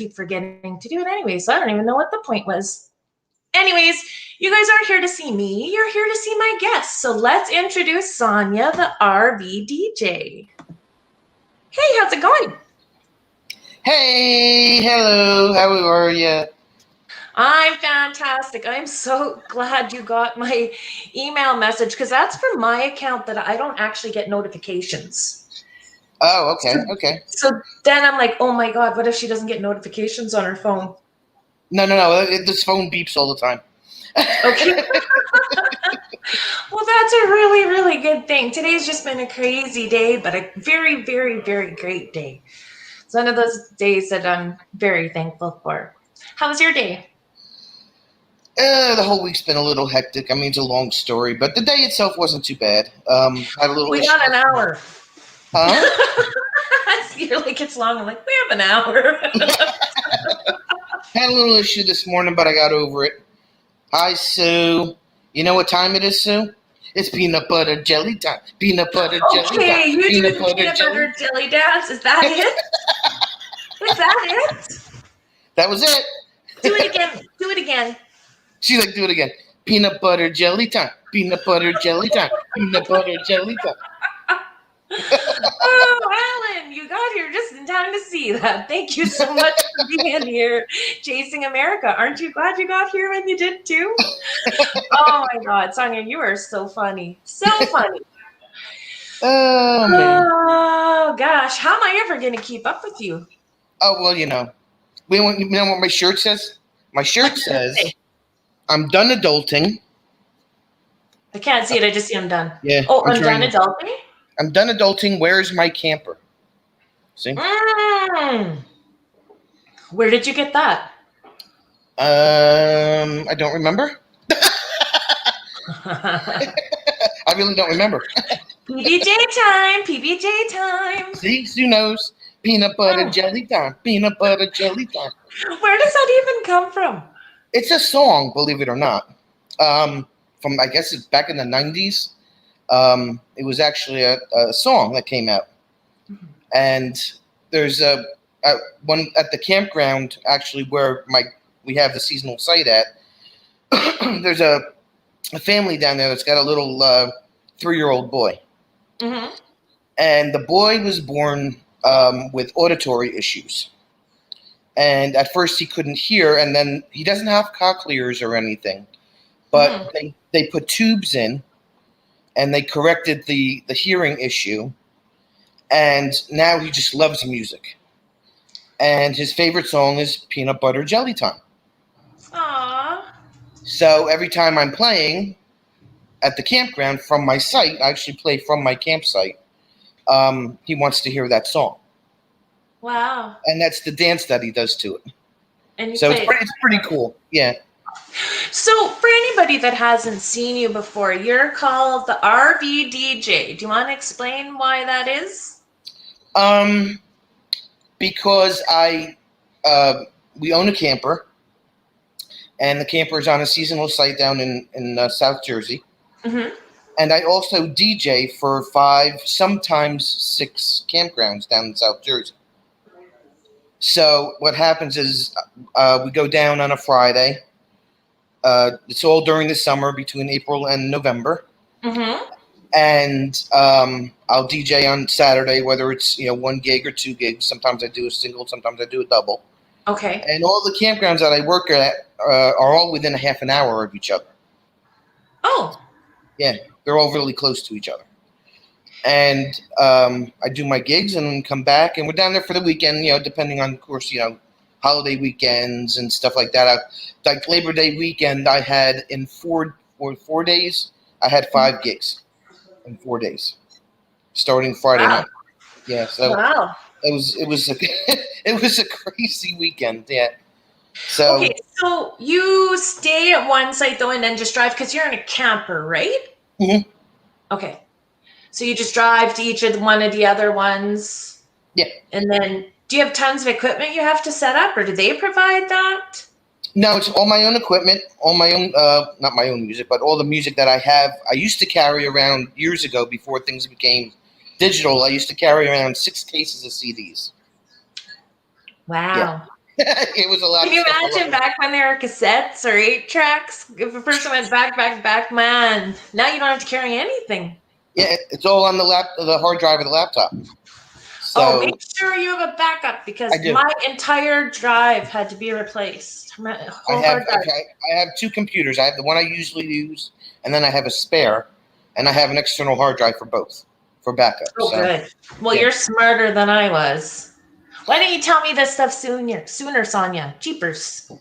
keep forgetting to do it anyway, so I don't even know what the point was. Anyways, you guys aren't here to see me. You're here to see my guests. So let's introduce Sonja, the RV DJ. Hey, how's it going? Hey, hello, how are you? I'm fantastic. I'm so glad you got my email message because that's for my account that I don't actually get notifications. Oh, okay. So then I'm like, oh my God, what if she doesn't get notifications on her phone? No, this phone beeps all the time. Okay. Well, that's a really, really good thing. Today's just been a crazy day, but a very, very, very great day. It's one of those days that I'm very thankful for. How was your day? The whole week's been a little hectic. I mean, it's a long story, but the day itself wasn't too bad. Had a little. We got an hour. Huh? You're like, it's long. I'm like, we have an hour. Had a little issue this morning, but I got over it. Hi, Sue. You know what time it is, Sue? It's peanut butter jelly time. Peanut butter jelly time. Okay, you do the peanut butter jelly dance. Is that it? Is that it? That was it. Do it again. Do it again. She's like, do it again. Peanut butter jelly time. Peanut butter jelly time. Peanut butter jelly time. Oh, Alan, you got here just in time to see that. Thank you so much for being here, chasing America. Aren't you glad you got here when you did too? Oh my God, Sonja, you are so funny. So funny. Oh, man. Oh gosh, how am I ever going to keep up with you? Oh, well, you know what my shirt says? My shirt says, I'm done adulting. I can't see it. I just see I'm done. Yeah. Oh, I'm done adulting? I'm done adulting. Where's my camper? See? Where did you get that? I don't remember. I really don't remember. PBJ time. See, Sue knows. Peanut butter jelly time. Peanut butter jelly time. Where does that even come from? It's a song, believe it or not. From, I guess it's back in the 90s. It was actually a song that came out. And there's one at the campground, actually, where we have the seasonal site at. There's a family down there that's got a little 3-year-old boy. Mm-hmm. And the boy was born with auditory issues. And at first he couldn't hear, and then he doesn't have cochlears or anything. But they put tubes in, and they corrected the hearing issue. And now he just loves music. And his favorite song is Peanut Butter Jelly Time. Aww. So every time I'm playing at the campground from my site, I actually play from my campsite, he wants to hear that song. Wow. And that's the dance that he does to it. And so it's pretty cool. Yeah. So for anybody that hasn't seen you before, you're called the RV DJ. Do you want to explain why that is? Because we own a camper, and the camper is on a seasonal site down in South Jersey. Mm-hmm. And I also DJ for 5, sometimes 6 campgrounds down in South Jersey. So what happens is we go down on a Friday. It's all during the summer between April and November. Mm-hmm. And I'll DJ on Saturday, whether it's 1 gig or 2 gigs. Sometimes I do a single, sometimes I do a double. Okay. And all the campgrounds that I work at are all within a half an hour of each other. Oh. Yeah, they're all really close to each other. And I do my gigs and then come back, and we're down there for the weekend, depending on, of course, holiday weekends and stuff like that. Like Labor Day weekend, I had in 4 days, I had 5 gigs in 4 days, starting Friday night. Yeah, so it was a crazy weekend. Yeah. So okay, so you stay at one site though, and then just drive because you're in a camper, right? Mm-hmm. Okay, so you just drive to each of one of the other ones. Yeah. And then, do you have tons of equipment you have to set up, or do they provide that? No, it's all my own equipment, all my own, not my own music, but all the music that I have. I used to carry around years ago before things became digital. I used to carry around 6 cases of CDs. Wow. Yeah. It was a lot Can of you stuff. imagine back when there were cassettes or 8 tracks? If a person went back, man, now you don't have to carry anything. Yeah, it's all on the hard drive of the laptop. Oh, So make sure you have a backup because I do. my entire drive had to be replaced. My whole hard drive. I have two computers. I have the one I usually use, and then I have a spare, and I have an external hard drive for both for backup. Oh, So, good. Well, yeah. you're smarter than I was. Why didn't you tell me this stuff sooner, Sonia? Jeepers.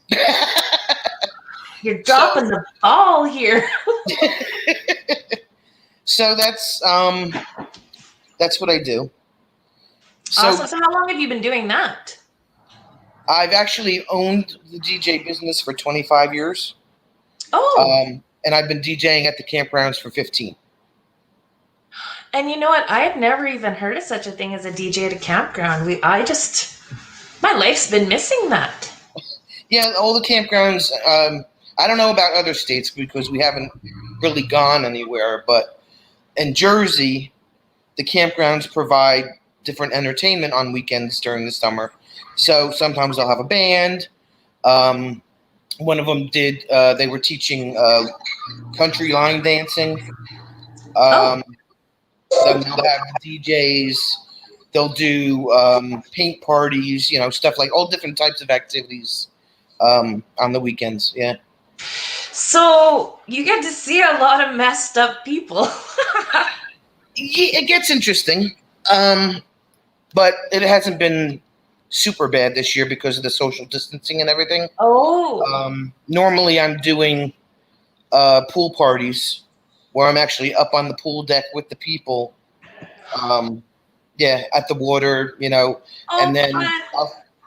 You're dropping the ball here. So that's what I do. So Awesome. So how long have you been doing that? I've actually owned the DJ business for 25 years. Oh. And I've been DJing at the campgrounds for 15. And you know what? I had never even heard of such a thing as a DJ at a campground. My life's been missing that. Yeah, all the campgrounds. I don't know about other states because we haven't really gone anywhere, but in Jersey, the campgrounds provide different entertainment on weekends during the summer. So sometimes they'll have a band. One of them did. They were teaching country line dancing. Then they'll have the DJs. They'll do paint parties. Stuff like all different types of activities on the weekends. Yeah. So you get to see a lot of messed up people. Yeah, it gets interesting, but it hasn't been super bad this year because of the social distancing and everything. Oh. Normally, I'm doing pool parties where I'm actually up on the pool deck with the people. At the water, and then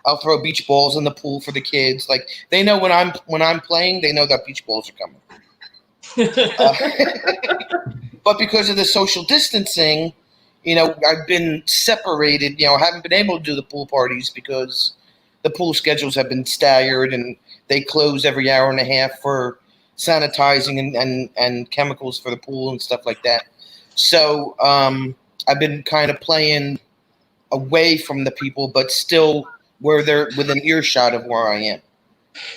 I'll throw beach balls in the pool for the kids. Like they know when I'm playing, they know that beach balls are coming. But because of the social distancing, I've been separated. I haven't been able to do the pool parties because the pool schedules have been staggered and they close every hour and a half for sanitizing and chemicals for the pool and stuff like that. So I've been kind of playing away from the people, but still where they're within earshot of where I am.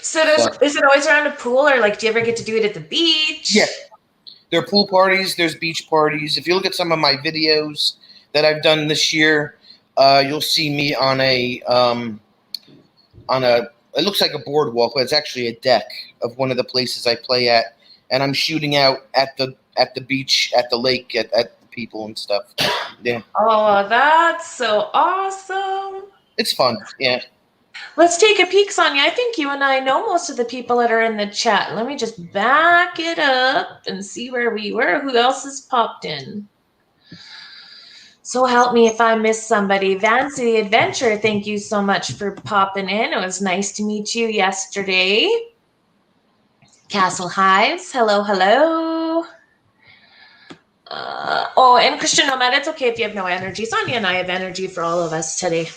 So is it always around a pool, or like do you ever get to do it at the beach? Yeah. There are pool parties. There's beach parties. If you look at some of my videos that I've done this year, you'll see me on a it looks like a boardwalk, but it's actually a deck of one of the places I play at, and I'm shooting out at the beach, at the lake, at the people and stuff. Yeah. Oh, that's so awesome. It's fun. Yeah. Let's take a peek, Sonja. I think you and I know most of the people that are in the chat. Let me just back it up and see where we were. Who else has popped in? So help me if I miss somebody. Vance the Adventure, thank you so much for popping in. It was nice to meet you yesterday. Castle Hives, hello, hello. And Christian Nomad, it's okay if you have no energy. Sonja and I have energy for all of us today.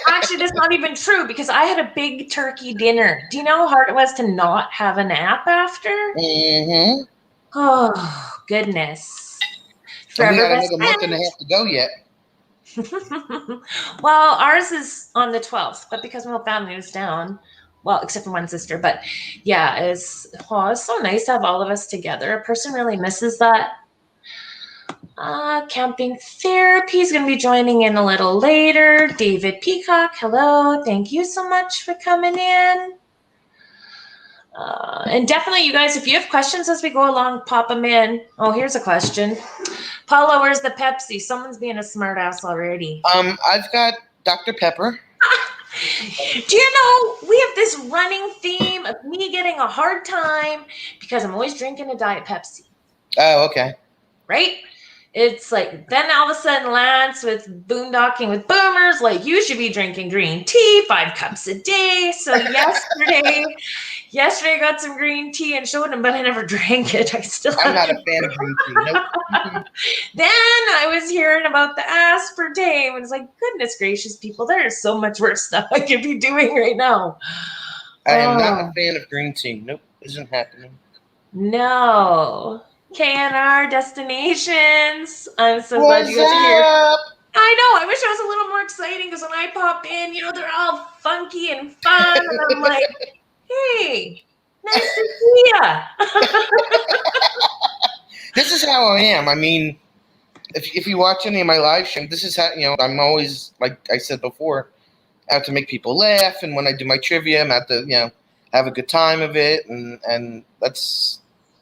Actually, that's not even true because I had a big turkey dinner. Do you know how hard it was to not have a nap after? Mm-hmm. Oh, goodness. And we got another month and a half to go yet. Well, ours is on the 12th, but because my whole family was down, well, except for one sister, but yeah, it's so nice to have all of us together. A person really misses that. Camping Therapy is going to be joining in a little later. David Peacock, hello. Thank you so much for coming in. And definitely, you guys, if you have questions as we go along, pop them in. Oh, here's a question. Paula, where's the Pepsi? Someone's being a smart ass already. I've got Dr. Pepper. Do you know, we have this running theme of me getting a hard time because I'm always drinking a Diet Pepsi. Oh, okay. Right? It's like, then all of a sudden Lance with boondocking with boomers, like you should be drinking green tea, 5 cups a day. So yesterday I got some green tea and showed him, but I never drank it. I'm not a fan of green tea. Nope. Then I was hearing about the aspartame and it's like, goodness gracious, people, there is so much worse stuff I could be doing right now. I am not a fan of green tea. Nope, isn't happening. No. KNR Destinations. I'm so glad you guys are here. I know. I wish I was a little more exciting because when I pop in, they're all funky and fun. And I'm like, hey, nice to see ya. This is how I am. I mean, if you watch any of my live stream, this is how, I'm always, like I said before, out to make people laugh. And when I do my trivia, I'm out to, have a good time of it. And that's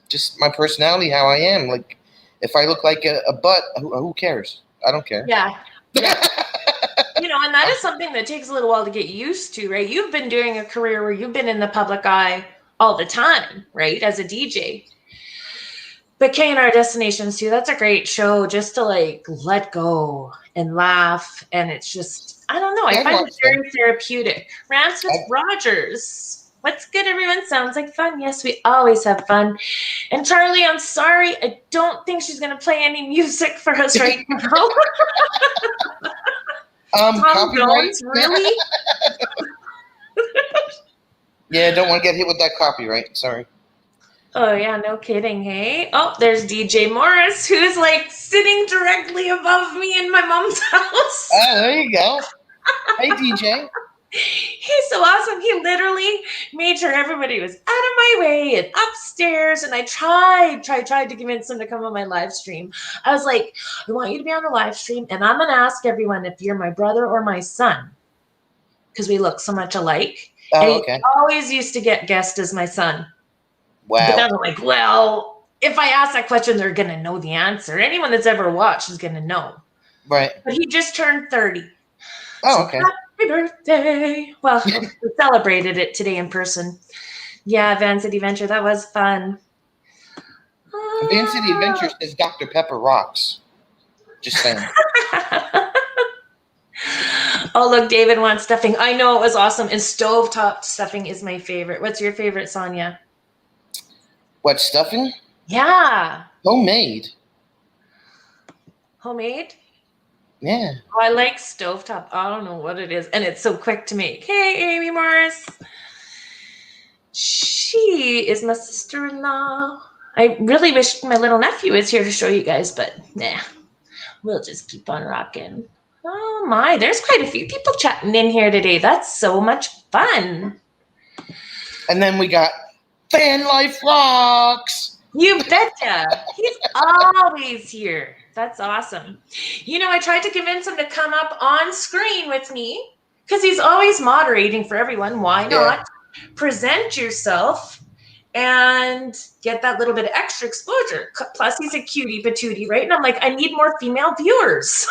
just my personality, how I am. Like, if I look like a butt, who cares? I don't care. Yeah. And that is something that takes a little while to get used to, right? You've been doing a career where you've been in the public eye all the time, right? As a DJ. But K&R Destinations too, that's a great show just to like let go and laugh. And it's just, I don't know, I find it very therapeutic. Rants with Rogers. What's good, everyone? Sounds like fun. Yes, we always have fun. And Charlie, I'm sorry, I don't think she's going to play any music for us right now. Tom Jones, really? Yeah, don't want to get hit with that copyright. Sorry. Oh, yeah, no kidding, hey? Oh, there's DJ Morris, who's like sitting directly above me in my mom's house. Oh, there you go. Hey, DJ. He's so awesome. He literally made sure everybody was out of my way and upstairs. And I tried to convince him to come on my live stream. I was like, I want you to be on the live stream. And I'm going to ask everyone if you're my brother or my son. Because we look so much alike. Oh, and okay. He always used to get guessed as my son. Wow. But then I'm like, well, if I ask that question, they're going to know the answer. Anyone that's ever watched is going to know. Right. But he just turned 30. Oh, okay. Happy birthday. Well, we celebrated it today in person. Yeah, Van City Adventure, that was fun. Van City Adventure says Dr. Pepper rocks. Just saying. Oh, look, David wants stuffing. I know, it was awesome. And stovetop stuffing is my favorite. What's your favorite, Sonja? What, stuffing? Yeah. Homemade. Homemade? Yeah. Oh, I like stovetop. I don't know what it is. And it's so quick to make. Hey, Amy Morris. She is my sister-in-law. I really wish my little nephew was here to show you guys, but nah. We'll just keep on rocking. Oh my, there's quite a few people chatting in here today. That's so much fun. And then we got Van Life Rocks. You betcha. He's always here. That's awesome. I tried to convince him to come up on screen with me because he's always moderating for everyone. Why not present yourself and get that little bit of extra exposure? Plus, he's a cutie patootie, right? And I'm like, I need more female viewers.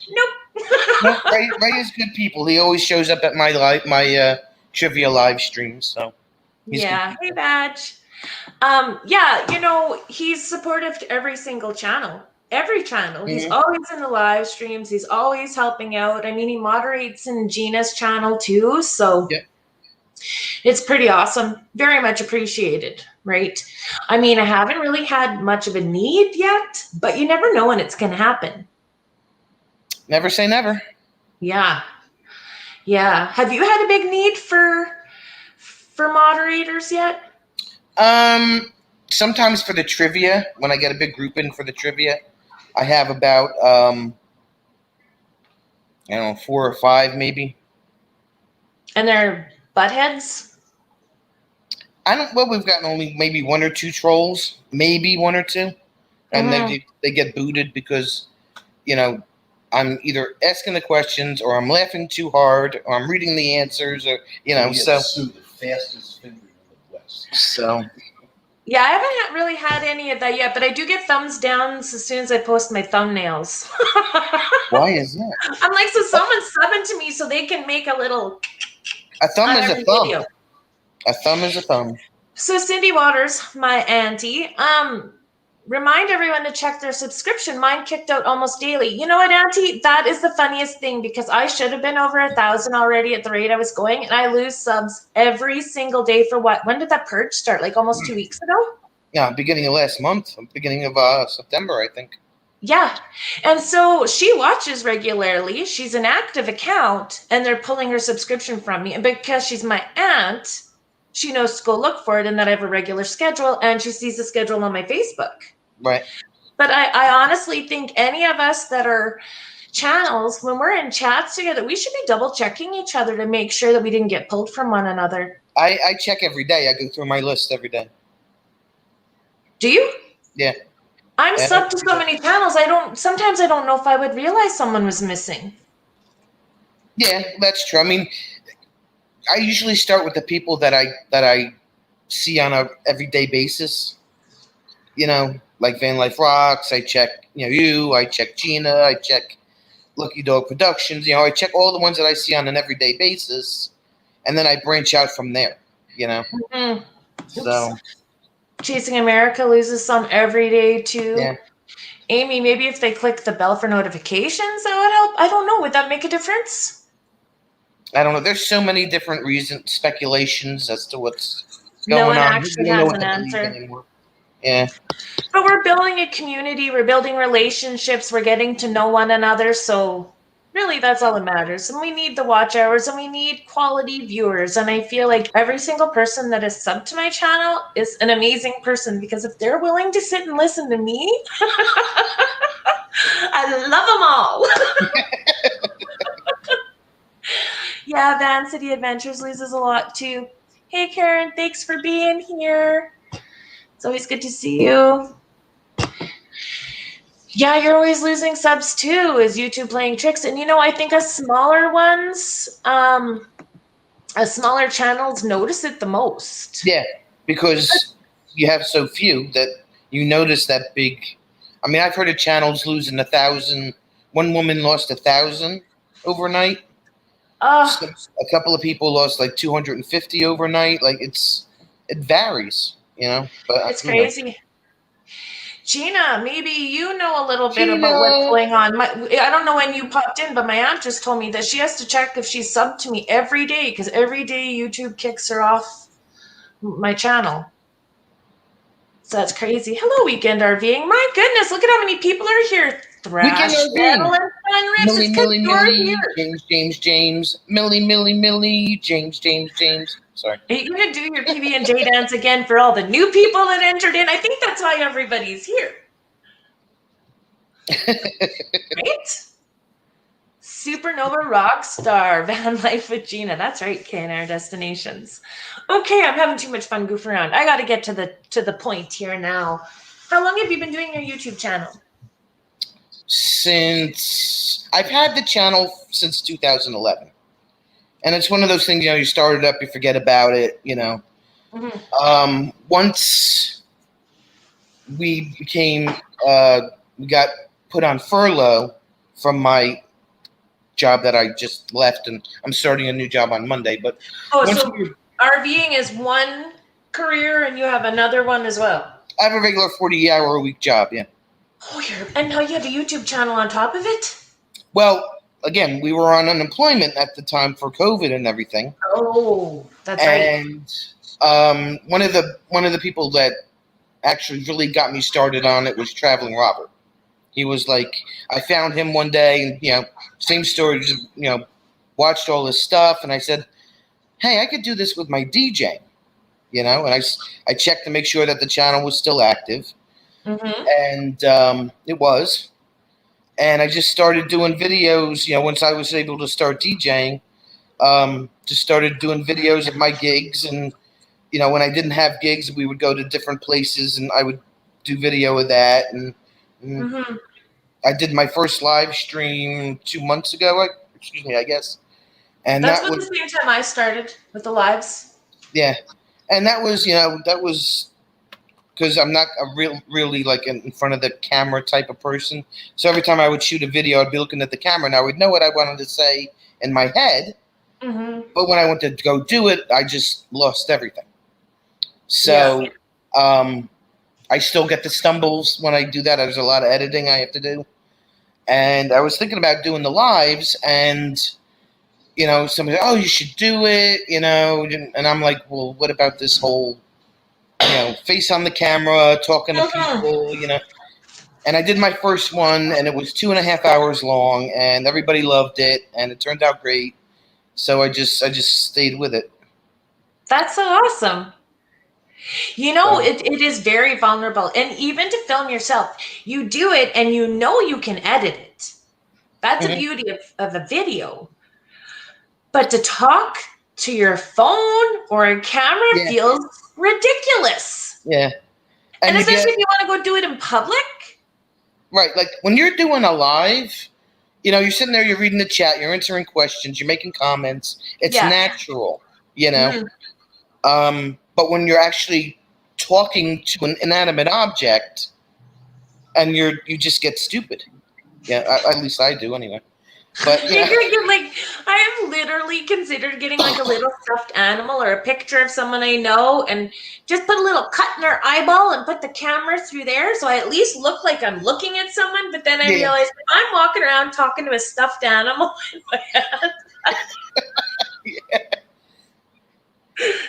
Nope. Ray is good people. He always shows up at my trivia live streams. So yeah. Hey, Badge. He's supportive to every single channel. Every channel. Mm-hmm. He's always in the live streams. He's always helping out. I mean, he moderates in Gina's channel too. So it's pretty awesome. Very much appreciated, right? I mean, I haven't really had much of a need yet, but you never know when it's going to happen. Never say never. Yeah. Yeah. Have you had a big need for moderators yet? Sometimes for the trivia, when I get a big group in for the trivia, I have about, 4 or 5 maybe. And they're buttheads? We've gotten only maybe 1 or 2 trolls, maybe 1 or 2. And then they get booted because, I'm either asking the questions or I'm laughing too hard or I'm reading the answers or, so. The fastest finger in the West. So. Yeah, I haven't really had any of that yet, but I do get thumbs downs as soon as I post my thumbnails. Why is that? I'm like, so someone's subbing to me so they can make a little. A thumb is a thumb. Video. A thumb is a thumb. So Cindy Waters, my auntie, remind everyone to check their subscription. Mine kicked out almost daily. You know what, Auntie? That is the funniest thing because I should have been over 1,000 already at the rate I was going, and I lose subs every single day for what? When did that purge start? Like almost 2 weeks ago? Yeah, beginning of last month, beginning of September, I think. Yeah. And so she watches regularly. She's an active account, and they're pulling her subscription from me. And because she's my aunt, she knows to go look for it and that I have a regular schedule, and she sees the schedule on my Facebook. Right. But I honestly think any of us that are channels, when we're in chats together, we should be double checking each other to make sure that we didn't get pulled from one another. I check every day. I go through my list every day. Do you? Yeah. I'm subbed to so many channels. Sometimes I don't know if I would realize someone was missing. Yeah, that's true. I mean, I usually start with the people that I see on a everyday basis. You know, like Van Life Rocks. I check, you. I check Gina. I check Lucky Dog Productions. I check all the ones that I see on an everyday basis, and then I branch out from there. Mm-hmm. So Chasing America loses some every day too. yeah. Amy, maybe if they click the bell for notifications, that would help. I don't know. Would that make a difference? I don't know. There's so many different reasons, speculations as to what's No going one on. actually You don't know has what an to believe answer. anymore. Yeah. But we're building a community. We're building relationships. We're getting to know one another. So really, that's all that matters. And we need the watch hours and we need quality viewers. And I feel like every single person that is subbed to my channel is an amazing person because if they're willing to sit and listen to me, I love them all. Yeah, Van City Adventures loses a lot too. Hey, Karen, thanks for being here. It's always good to see you. Yeah, you're always losing subs too. Is YouTube playing tricks? And I think smaller channels notice it the most. Yeah, because you have so few that you notice that big. I mean, I've heard of channels losing 1,000. One woman lost 1,000 overnight. So a couple of people lost like 250 overnight. Like it varies, But it's crazy. Gina, maybe you know a little bit Gina. about what's going on. I don't know when you popped in, but my aunt just told me that she has to check if she's subbed to me every day because every day YouTube kicks her off my channel. So that's crazy. Hello, Weekend RVing. My goodness, look at how many people are here. Thrash Metal and Fun Rips. Millie, It's Millie, Millie, here. James, Millie, Millie, Millie, James. Sorry. Are you going to do your PB&J dance again for all the new people that entered in? I think that's why everybody's here. Right? Supernova Rockstar, Van Life with Gina. That's right, KNR Destinations. Okay, I'm having too much fun goofing around. I got to get to the point here now. How long have you been doing your YouTube channel? Since I've had the channel since 2011. And it's one of those things, you start it up, you forget about it, Mm-hmm. Once we we got put on furlough from my job that I just left, and I'm starting a new job on Monday. But so RVing is one career, and you have another one as well. I have a regular 40-hour-a-week job, yeah. Oh, and now you have a YouTube channel on top of it? Well, again, we were on unemployment at the time for COVID and everything. Oh, that's right. And one of the people that actually really got me started on it was Traveling Robert. He was like, I found him one day, and same story. Just, watched all this stuff, and I said, "Hey, I could do this with my DJing," And I checked to make sure that the channel was still active, and it was. And I just started doing videos. Once I was able to start DJing, just started doing videos of my gigs, and when I didn't have gigs, we would go to different places, and I would do video of that, and I did my first live stream 2 months ago. I guess. And that's about the same time I started with the lives. Yeah, and that was because I'm not a really like in front of the camera type of person. So every time I would shoot a video, I'd be looking at the camera, and I would know what I wanted to say in my head. Mm-hmm. But when I went to go do it, I just lost everything. So I still get the stumbles when I do that. There's a lot of editing I have to do. And I was thinking about doing the lives, and somebody said, "Oh, you should do it," and I'm like, "Well, what about this whole, face on the camera, talking to people, And I did my first one, and it was 2.5 hours long, and everybody loved it, and it turned out great. So I just stayed with it. That's so awesome. You know, So, it is very vulnerable. And even to film yourself, you do it and you know you can edit it. That's the mhm, beauty of a video. But to talk to your phone or a camera yeah, feels ridiculous. yeah. And And you get especially if you want to go do it in public. right, like when you're doing a live, you're sitting there, you're reading the chat, you're answering questions, you're making comments. It's Yeah. natural, you know. Mm. But when you're actually talking to an inanimate object, and you just get stupid. Yeah, at least I do anyway. But You're like, I have literally considered getting like a little stuffed animal or a picture of someone I know and just put a little cut in their eyeball and put the camera through there so I at least look like I'm looking at someone. But then I yeah, realized if I'm walking around talking to a stuffed animal in my head,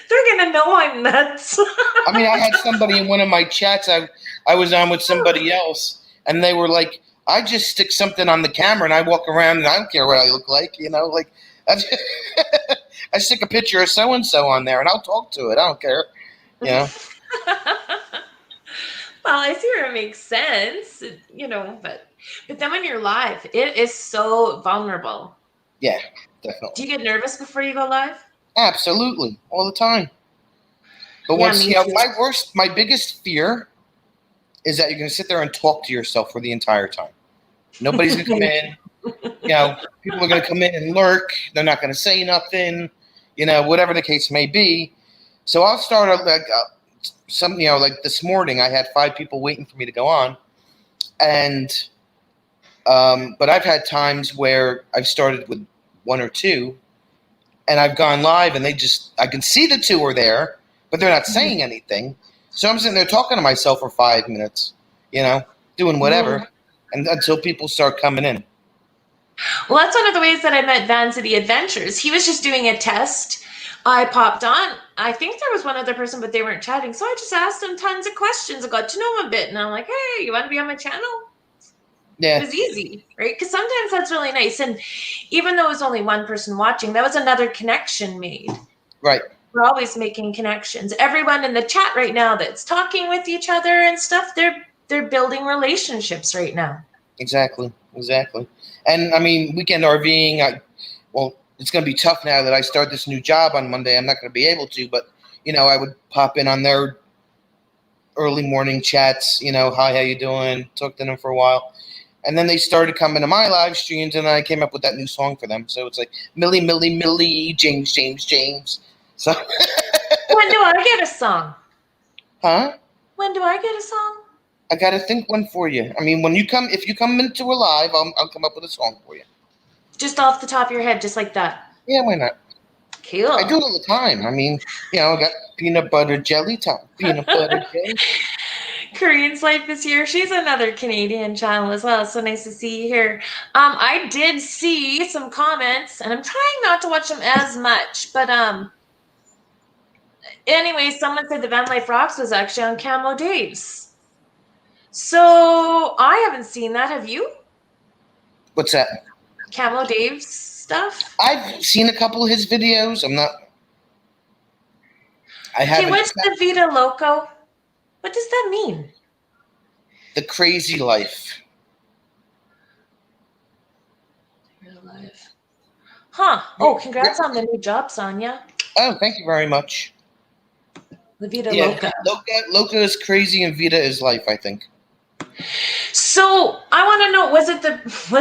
they're gonna know I'm nuts. I mean, I had somebody in one of my chats. I was on with somebody else, and they were like, "I just stick something on the camera, and I walk around, and I don't care what I look like, like I, just, I stick a picture of so and so on there, and I'll talk to it. I don't care, you know." Well, I see where it makes sense, but then when you're live, it is so vulnerable. Yeah, Do definitely, you get nervous before you go live? absolutely, all the time. But Yeah, once me too. my biggest fear is that you're going to sit there and talk to yourself for the entire time. Nobody's going to come in. People are going to come in and lurk. They're not going to say nothing. Whatever the case may be. So I'll start like like this morning. I had 5 people waiting for me to go on, and but I've had times where I've started with 1 or 2, and I've gone live, and I can see the 2 are there, but they're not saying anything. So I'm sitting there talking to myself for 5 minutes, doing whatever, and until people start coming in. Well, that's one of the ways that I met Vanity Adventures. He was just doing a test. I popped on. I think there was one other person, but they weren't chatting. So I just asked him tons of questions. I got to know him a bit. And I'm like, hey, you want to be on my channel? Yeah. It was easy, right? Because sometimes that's really nice. And even though it was only one person watching, that was another connection made. Right. We're always making connections. Everyone in the chat right now that's talking with each other and stuff, they're building relationships right now. Exactly. And I mean, weekend RVing, it's going to be tough now that I start this new job on Monday. I'm not going to be able to, but, I would pop in on their early morning chats, hi, how you doing? Talk to them for a while. And then they started coming to my live streams, and I came up with that new song for them. So it's like, Millie, Millie, Millie, James, James, James. So When do I get a song? Huh? When do I get a song? I got to think one for you. I mean, if you come into a live, I'll come up with a song for you. Just off the top of your head, just like that. Yeah, why not? Cool. I do it all the time. I mean, I got peanut butter jelly time. Peanut butter jelly. Korean's Life is here. She's another Canadian channel as well. So nice to see you here. I did see some comments, and I'm trying not to watch them as much, but anyway, someone said the Van Life Rocks was actually on Camo Dave's. So I haven't seen that. Have you? What's that? Camo Dave's stuff? I've seen a couple of his videos. I haven't. Okay, what's the Vida Loco? What does that mean? The crazy life. Real life. Huh. Oh, congrats on the new job, Sonja. Oh, thank you very much. The Vida Loca. Loca is crazy and Vida is life, I think. So I want to know, was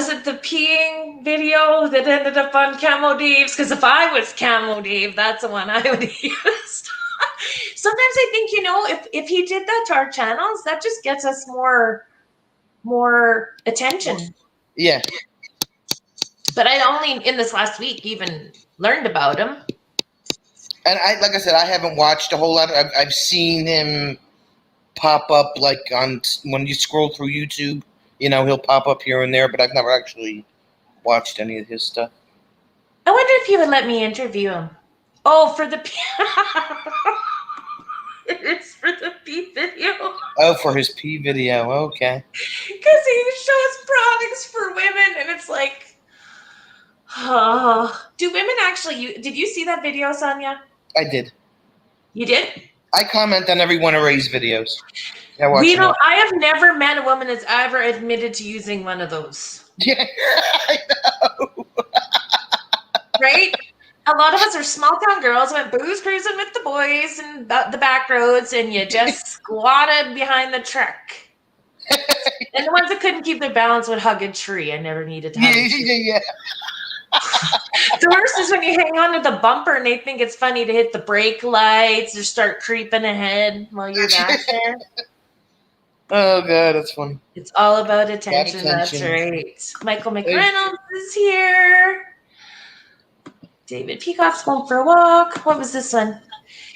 it the peeing video that ended up on Camo Dave's? Because if I was Camo Dave, that's the one I would have used. Sometimes I think, if he did that to our channels, that just gets us more attention. Yeah. But I only in this last week even learned about him. And like I said, I haven't watched a whole lot. I've seen him pop up like when you scroll through YouTube, he'll pop up here and there, but I've never actually watched any of his stuff. I wonder if he would let me interview him. Oh, for the it's for the pee video. Oh, for his pee video. Okay. Because he shows products for women, and it's like, do women actually? Did you see that video, Sonja? I did. You did? I comment on every one of Ray's videos. Yeah, watch We them know all. I have never met a woman that's ever admitted to using one of those. Yeah, I know. Right? A lot of us are small town girls, went booze cruising with the boys and the back roads, and you just squatted behind the truck. And the ones that couldn't keep their balance would hug a tree. I never needed to hug a tree. Yeah. The worst is when you hang on to the bumper and they think it's funny to hit the brake lights or start creeping ahead while you're back there. Oh god, that's funny. It's all about attention. That's attention. right. Michael McReynolds is here. David Peacock's going for a walk. What was this one?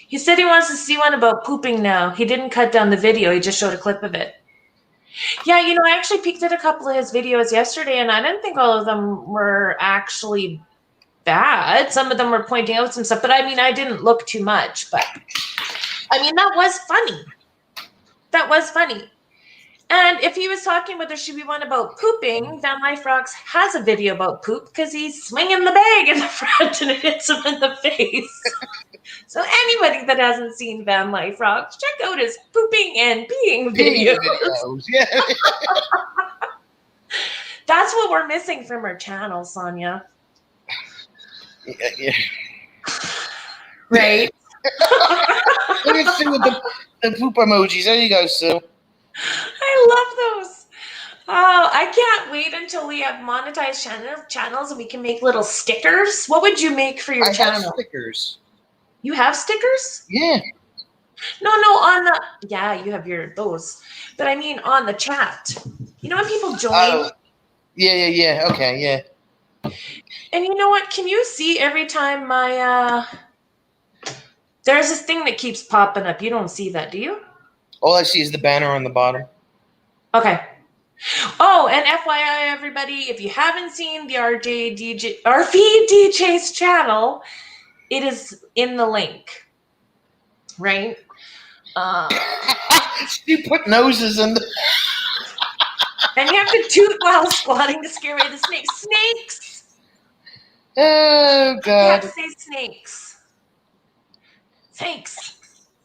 He said he wants to see one about pooping now. He didn't cut down the video. He just showed a clip of it. Yeah, I actually peeked at a couple of his videos yesterday, and I didn't think all of them were actually bad. Some of them were pointing out some stuff, but I didn't look too much. But that was funny. That was funny. And if he was talking about there should be one about pooping, Van Life Rocks has a video about poop because he's swinging the bag in the front and it hits him in the face. So anybody that hasn't seen Van Life Rocks, check out his pooping and peeing videos. Yeah. That's what we're missing from our channel, Sonja. Yeah. Right? Look at Sue with the poop emojis. There you go, Sue. I love those. Oh, I can't wait until we have monetized channels and we can make little stickers. What would you make for your channel? Have stickers. You have stickers? Yeah. No, on the you have those. But I mean on the chat. You know when people join? Oh. Yeah. Okay, yeah. And you know what? Can you see every time my there's this thing that keeps popping up. You don't see that, do you? All I see is the banner on the bottom. Okay. Oh, and FYI, everybody, if you haven't seen the RV DJ's channel, it is in the link. Right? You put noses in the... And you have to toot while squatting to scare away the snakes. Snakes! Oh, God. You have to say snakes. Snakes.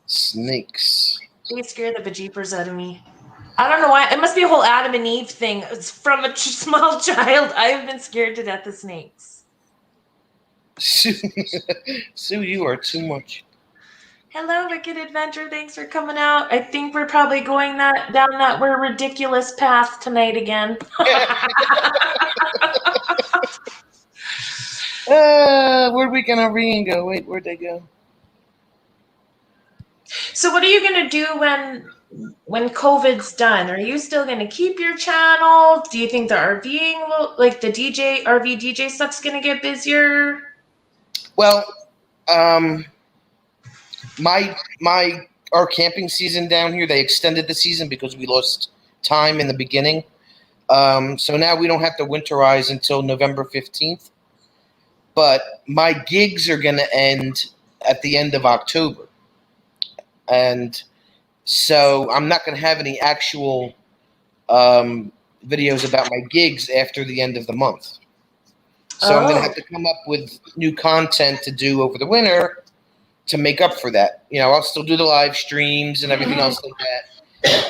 Snakes. They scare the bejeepers out of me. I don't know why. It must be a whole Adam and Eve thing. It's from a small child. I have been scared to death of snakes. Sue, you are too much. Hello, Wicked Adventure. Thanks for coming out. I think we're probably going down that we're ridiculous path tonight again. Where'd Weekend RVing go? Wait, where'd they go? So what are you going to do when COVID's done? Are you still going to keep your channel? Do you think the RVing will, like the RV DJ stuff's going to get busier? Well, our camping season down here, they extended the season because we lost time in the beginning. So now we don't have to winterize until November 15th. But my gigs are going to end at the end of October. And so I'm not going to have any actual videos about my gigs after the end of the month. So I'm going to have to come up with new content to do over the winter to make up for that. I'll still do the live streams and everything else like that.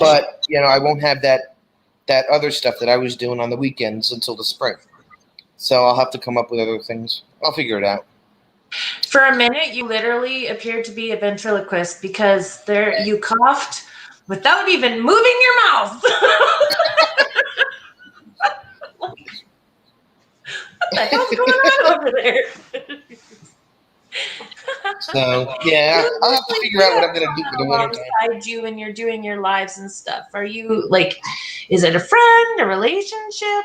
But, I won't have that other stuff that I was doing on the weekends until the spring. So I'll have to come up with other things. I'll figure it out. For a minute, you literally appeared to be a ventriloquist because you coughed without even moving your mouth. What the hell's going on over there? So, yeah, I'll have to figure out what I'm going to do for the winter time. Alongside you when you're doing your lives and stuff. Are you, is it a friend, a relationship?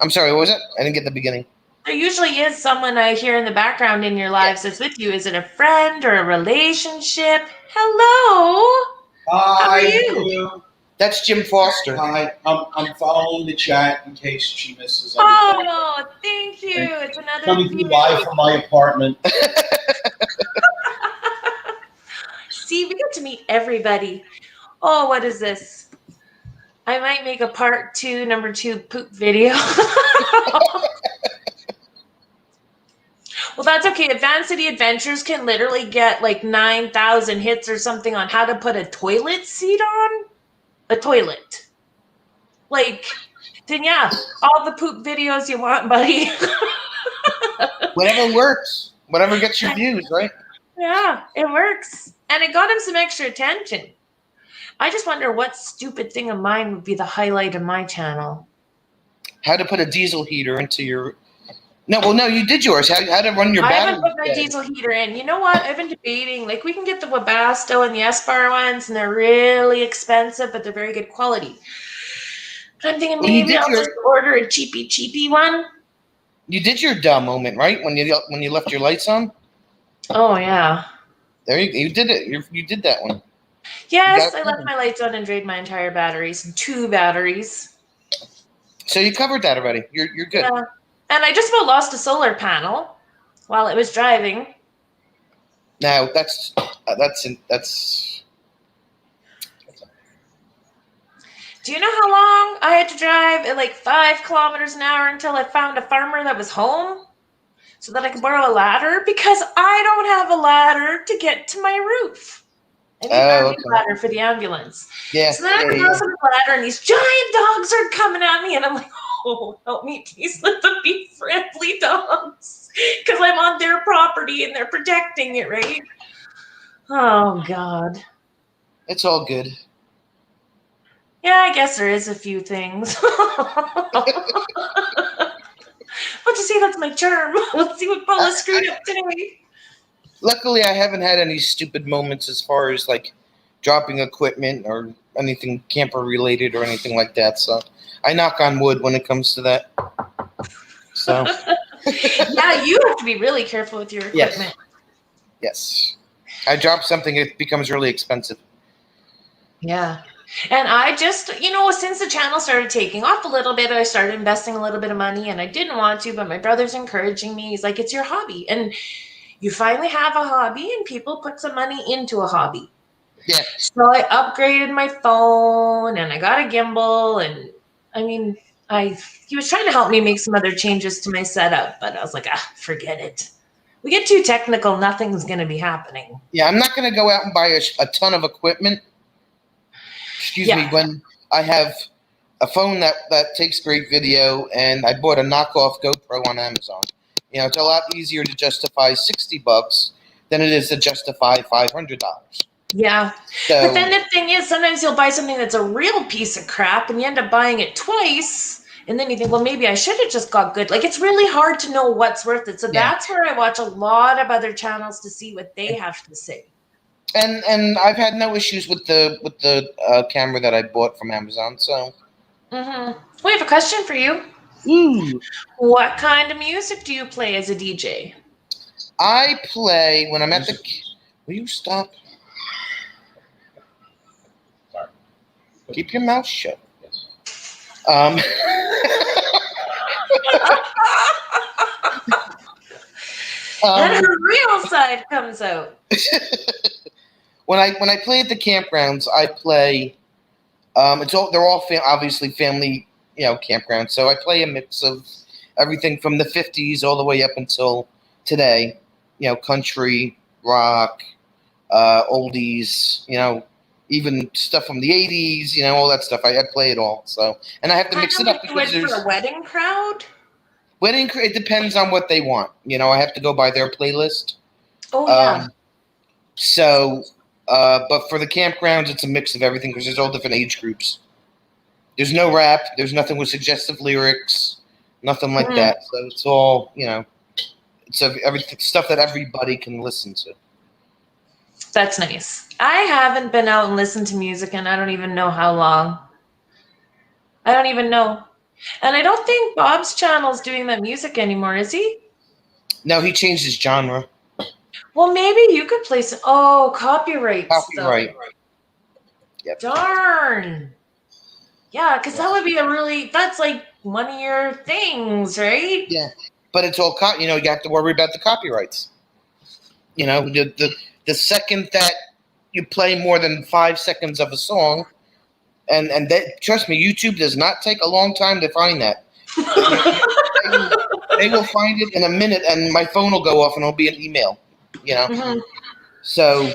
I'm sorry, what was it? I didn't get the beginning. There usually is someone I hear in the background in your lives that's with you. Is it a friend or a relationship? Hello. Hi. How are you? That's Jim Foster. Hi. I'm following the chat in case she misses anything. Oh, thank you. It's another Coming to you live from my apartment. See, we get to meet everybody. Oh, what is this? I might make a part 2, number 2 poop video. Well, that's okay. Advanced City Adventures can literally get like 9,000 hits or something on how to put a toilet seat on a toilet. Like, then yeah, all the poop videos you want, buddy. Whatever works. Whatever gets your views, right? Yeah, it works. And it got him some extra attention. I just wonder what stupid thing of mine would be the highlight of my channel. How to put a diesel heater into your... No, you did yours. How to run your I battery. haven't put my diesel heater in. You know what? I've been debating. Like, we can get the Webasto and the Espar ones, and they're really expensive, but they're very good quality. But I'm thinking maybe I'll just order a cheapy one. You did your dumb moment, right? When you left your lights on? Oh, yeah. There you did it. You did that one. Yes, I left my lights on and drained my entire batteries. 2 batteries. So you covered that already. You're good. Yeah. And I just about lost a solar panel while it was driving. Now that's. Do you know how long I had to drive at like 5 kilometers an hour until I found a farmer that was home so that I could borrow a ladder? Because I don't have a ladder to get to my roof. I need a ladder for the ambulance. Yeah. So then I cross on the ladder and these giant dogs are coming at me and I'm like, oh, help me, please let them be friendly dogs. Because I'm on their property and they're protecting it, right? Oh, God. It's all good. Yeah, I guess there is a few things. But you see, that's my charm. Let's see what Paula screwed up today. Luckily, I haven't had any stupid moments as far as like dropping equipment or anything camper related or anything like that. So I knock on wood when it comes to that. So yeah, you have to be really careful with your equipment. Yes. I drop something, it becomes really expensive. Yeah. And I just, since the channel started taking off a little bit, I started investing a little bit of money and I didn't want to, but my brother's encouraging me. He's like, it's your hobby. And you finally have a hobby and people put some money into a hobby. Yeah. So I upgraded my phone and I got a gimbal. And I mean, he was trying to help me make some other changes to my setup, but I was like, forget it. We get too technical, nothing's going to be happening. Yeah, I'm not going to go out and buy a ton of equipment. Excuse me, when I have a phone that takes great video and I bought a knockoff GoPro on Amazon. It's a lot easier to justify $60 than it is to justify $500. Yeah. So, but then the thing is, sometimes you'll buy something that's a real piece of crap and you end up buying it twice. And then you think, well, maybe I should have just got good. Like, it's really hard to know what's worth it. So that's where I watch a lot of other channels to see what they have to say. And I've had no issues with the camera that I bought from Amazon. So, We have a question for you. Ooh. What kind of music do you play as a DJ? I play when I'm at the. Will you stop? Sorry. Keep your mouth shut. Yes. And her real side comes out. When I play at the campgrounds, I play. They're all obviously family, campgrounds. So I play a mix of everything from the 50s all the way up until today. Country, rock, oldies. Even stuff from the 80s. All that stuff. I play it all. So and I have to mix it up because there's for a wedding crowd. It depends on what they want. I have to go by their playlist. Oh yeah. But for the campgrounds, it's a mix of everything because there's all different age groups. There's no rap. There's nothing with suggestive lyrics. Nothing like that. So it's all, it's everything stuff that everybody can listen to. That's nice. I haven't been out and listened to music and I don't even know how long. I don't even know. And I don't think Bob's channel's doing that music anymore, is he? No, he changed his genre. Well, maybe you could play some. Oh, copyright. Copyright. Yep. Darn. Yeah, because that would be that's like one of your things, right? Yeah. But it's all, you have to worry about the copyrights. The second that you play more than 5 seconds of a song, and trust me, YouTube does not take a long time to find that. They will find it in a minute, and my phone will go off, and it'll be an email. Mhm. So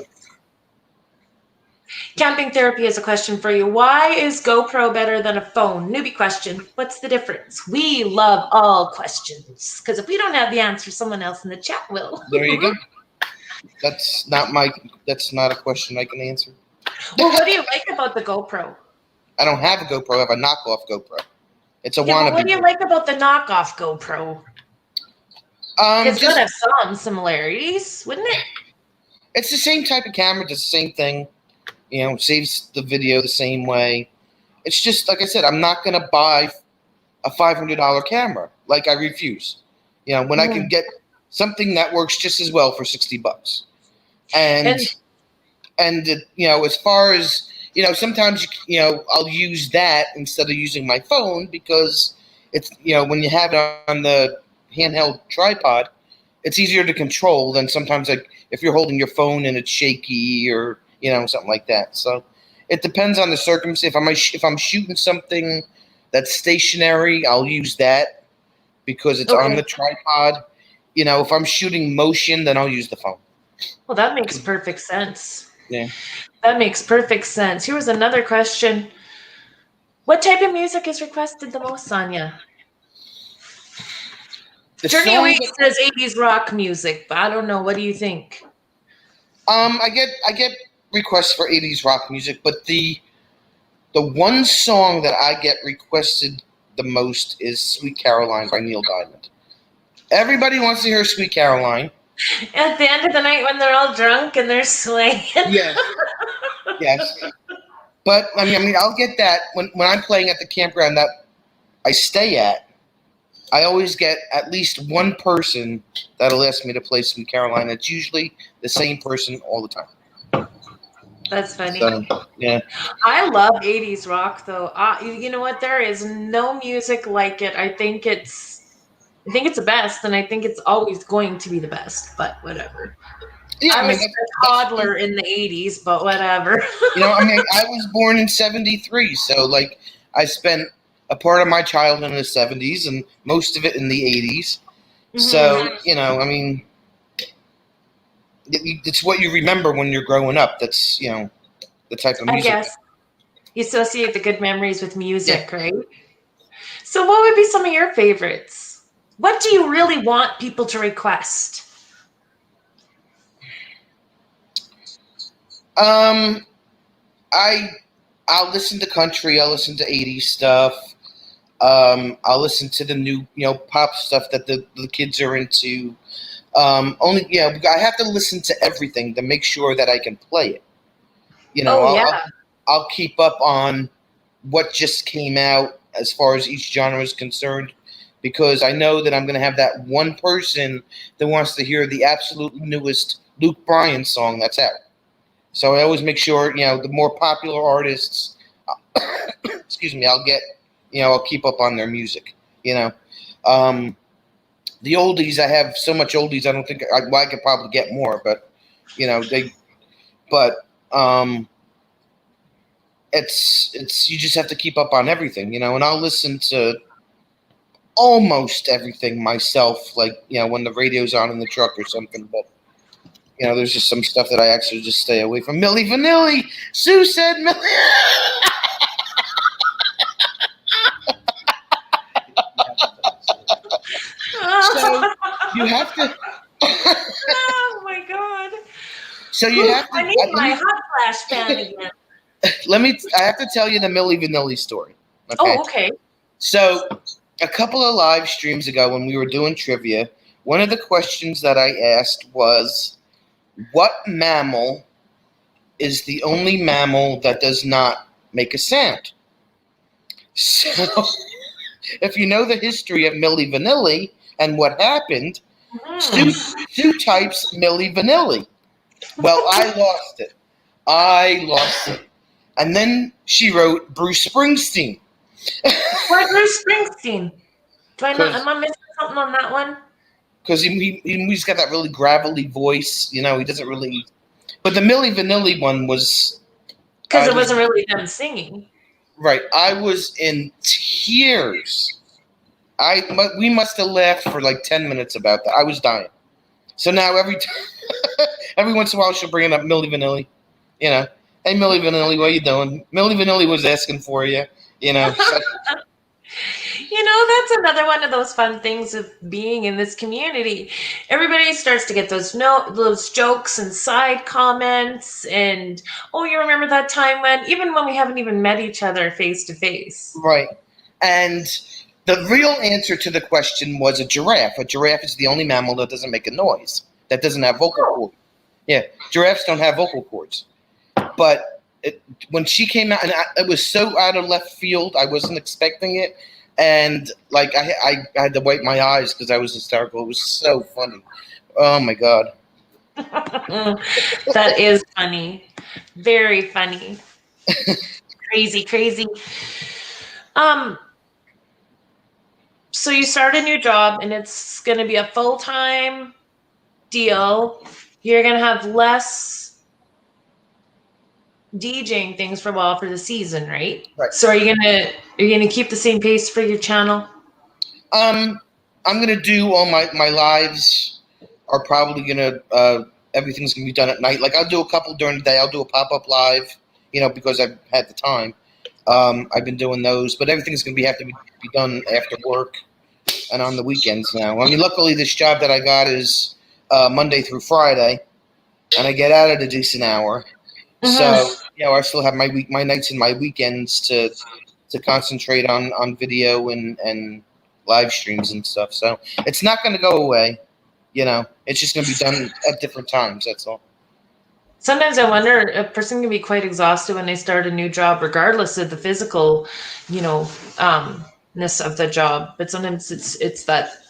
Camping therapy is a question for you. Why is GoPro better than a phone? Newbie question. What's the difference? We love all questions because if we don't have the answer, someone else in the chat will. there you go. That's not a question I can answer. Well, what do you like about the GoPro? I don't have a GoPro. I have a knockoff GoPro. It's a Yeah, wannabe. but what do you like about the knockoff GoPro? It's got to have some similarities, wouldn't it? It's the same type of camera, does the same thing. Saves the video the same way. It's just, like I said, I'm not going to buy a $500 camera. Like, I refuse. When I can get something that works just as well for $60. And as far as, sometimes, I'll use that instead of using my phone because it's, when you have it on the handheld tripod, it's easier to control than sometimes, like, if you're holding your phone and it's shaky or, something like that. So it depends on the circumstance. If I'm shooting something that's stationary, I'll use that because it's on the tripod. If I'm shooting motion, then I'll use the phone. Well, that makes perfect sense. Yeah. That makes perfect sense. Here was another question. What type of music is requested the most, Sonja? Journey Away says 80s rock music, but I don't know. What do you think? I get requests for 80s rock music, but the one song that I get requested the most is Sweet Caroline by Neil Diamond. Everybody wants to hear Sweet Caroline. At the end of the night when they're all drunk and they're swaying. Yes. Yes. But, I mean, I'll get that when I'm playing at the campground that I stay at. I always get at least one person that'll ask me to play Sweet Caroline. It's usually the same person all the time. That's funny. So, yeah. I love 80s rock, though. You know what? There is no music like it. I think it's the best, and I think it's always going to be the best, but whatever. Yeah, I was a toddler in the 80s, but whatever. I was born in 73, so, like, I spent a part of my childhood in the 70s and most of it in the 80s. Mm-hmm. So, it's what you remember when you're growing up. That's, the type of music. I guess. You associate the good memories with music, right? So what would be some of your favorites? What do you really want people to request? I'll listen to country. I'll listen to 80s stuff. I'll listen to the new, pop stuff that the kids are into. I have to listen to everything to make sure that I can play it. I'll keep up on what just came out as far as each genre is concerned, because I know that I'm going to have that one person that wants to hear the absolute newest Luke Bryan song that's out. So I always make sure, the more popular artists, excuse me, I'll get, I'll keep up on their music, The oldies, I have so much oldies, I don't think I could probably get more, but, it's you just have to keep up on everything, and I'll listen to almost everything myself, like, when the radio's on in the truck or something, but, there's just some stuff that I actually just stay away from. Milli Vanilli! Sue said Milli! So you have to. Oh my god! So you have to. I need my hot flash pan again. I have to tell you the Milli Vanilli story. Okay? Oh, okay. So a couple of live streams ago, when we were doing trivia, one of the questions that I asked was, "What mammal is the only mammal that does not make a sound?" So, if you know the history of Milli Vanilli and what happened, Sue types Milli Vanilli. Well, I lost it. And then she wrote Bruce Springsteen. Why Bruce Springsteen? Am I missing something on that one? Because he's got that really gravelly voice. He doesn't really. But the Milli Vanilli one was. Because it wasn't really them singing. Right. I was in tears. We must have laughed for like 10 minutes about that. I was dying. So now every once in a while she'll bring up Milli Vanilli. You know, hey Milli Vanilli, what you doing? Milli Vanilli was asking for you. You know. So, That's another one of those fun things of being in this community. Everybody starts to get those jokes and side comments, and you remember that time even when we haven't even met each other face to face. right. And the real answer to the question was a giraffe. A giraffe is the only mammal that doesn't make a noise, that doesn't have vocal cords. Yeah, giraffes don't have vocal cords. But when she came out, and it was so out of left field, I wasn't expecting it. And like I had to wipe my eyes because I was hysterical. It was so funny. Oh my God. That is funny. Very funny. Crazy. So you start a new job and it's going to be a full-time deal. You're going to have less DJing things for a while for the season, right? Right. So are you gonna keep the same pace for your channel? I'm gonna do all my lives are probably gonna everything's gonna be done at night. Like I'll do a couple during the day. I'll do a pop-up live, because I've had the time. I've been doing those, but everything's gonna have to be done after work and on the weekends now. I mean, luckily this job that I got is Monday through Friday, and I get out at a decent hour. So I still have my nights and my weekends to concentrate on video and live streams and stuff. So it's not going to go away. It's just going to be done at different times. That's all. Sometimes I wonder, a person can be quite exhausted when they start a new job, regardless of the physical, ness of the job. But sometimes it's that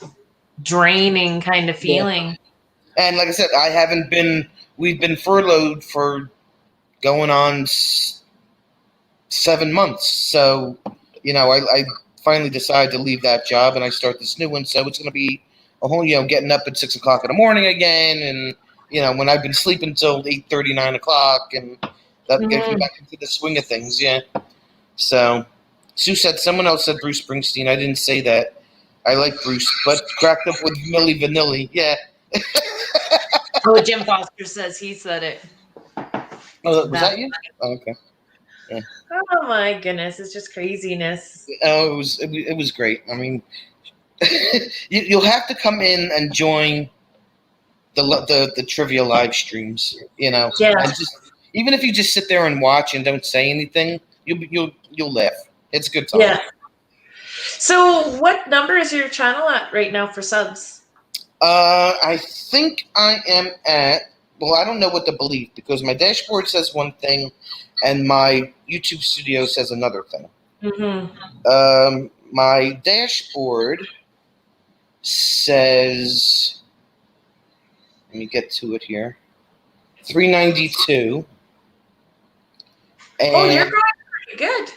draining kind of feeling. Yeah. And like I said, we've been furloughed for going on 7 months. So, I finally decided to leave that job and I start this new one. So it's going to be a whole, getting up at 6 o'clock in the morning again. And, when I've been sleeping till 8:30, 9 o'clock, and that gets me back into the swing of things. Yeah. So someone else said Bruce Springsteen. I didn't say that. I like Bruce, but cracked up with Milli Vanilli. Yeah. Jim Foster says he said it. Oh, was that you? Oh, okay. Yeah. Oh my goodness, it's just craziness. Oh, it was great. I mean, you'll have to come in and join the trivia live streams. Yeah. And even if you just sit there and watch and don't say anything, you'll laugh. It's a good time. Yeah. So, what number is your channel at right now for subs? I think I am at. Well, I don't know what to believe because my dashboard says one thing and my YouTube studio says another thing. My dashboard says, let me get to it here, 392. And, you're growing pretty good.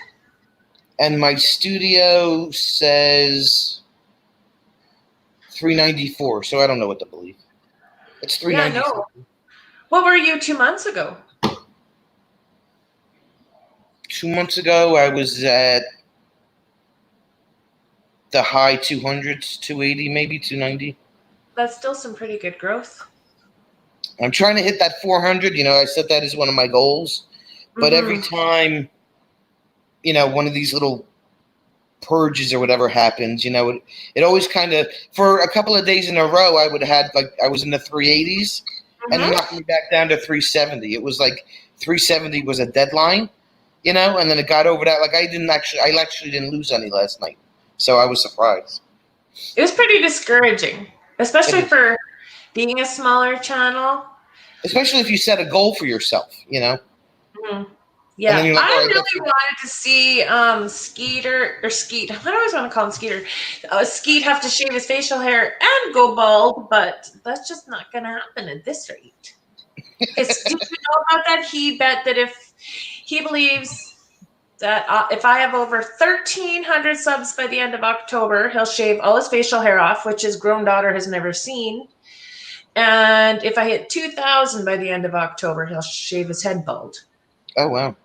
And my studio says 394, so I don't know what to believe. It's 394. Yeah, no. What were you 2 months ago? 2 months ago, I was at the high 200s, 280, maybe 290. That's still some pretty good growth. I'm trying to hit that 400. I set that as one of my goals. But every time, one of these little purges or whatever happens, it always kind of, for a couple of days in a row, I would have had, I was in the 380s. And it knocked me back down to 370. It was like 370 was a deadline, and then it got over that. Like I actually didn't lose any last night, so I was surprised. It was pretty discouraging, especially for being a smaller channel. Especially if you set a goal for yourself, Yeah, like, I really wanted to see Skeet. I always want to call him Skeeter. Skeet have to shave his facial hair and go bald, but that's just not going to happen at this rate. Did you know about that? He bet that if he believes that if I have over 1,300 subs by the end of October, he'll shave all his facial hair off, which his grown daughter has never seen. And if I hit 2,000 by the end of October, he'll shave his head bald. Oh wow!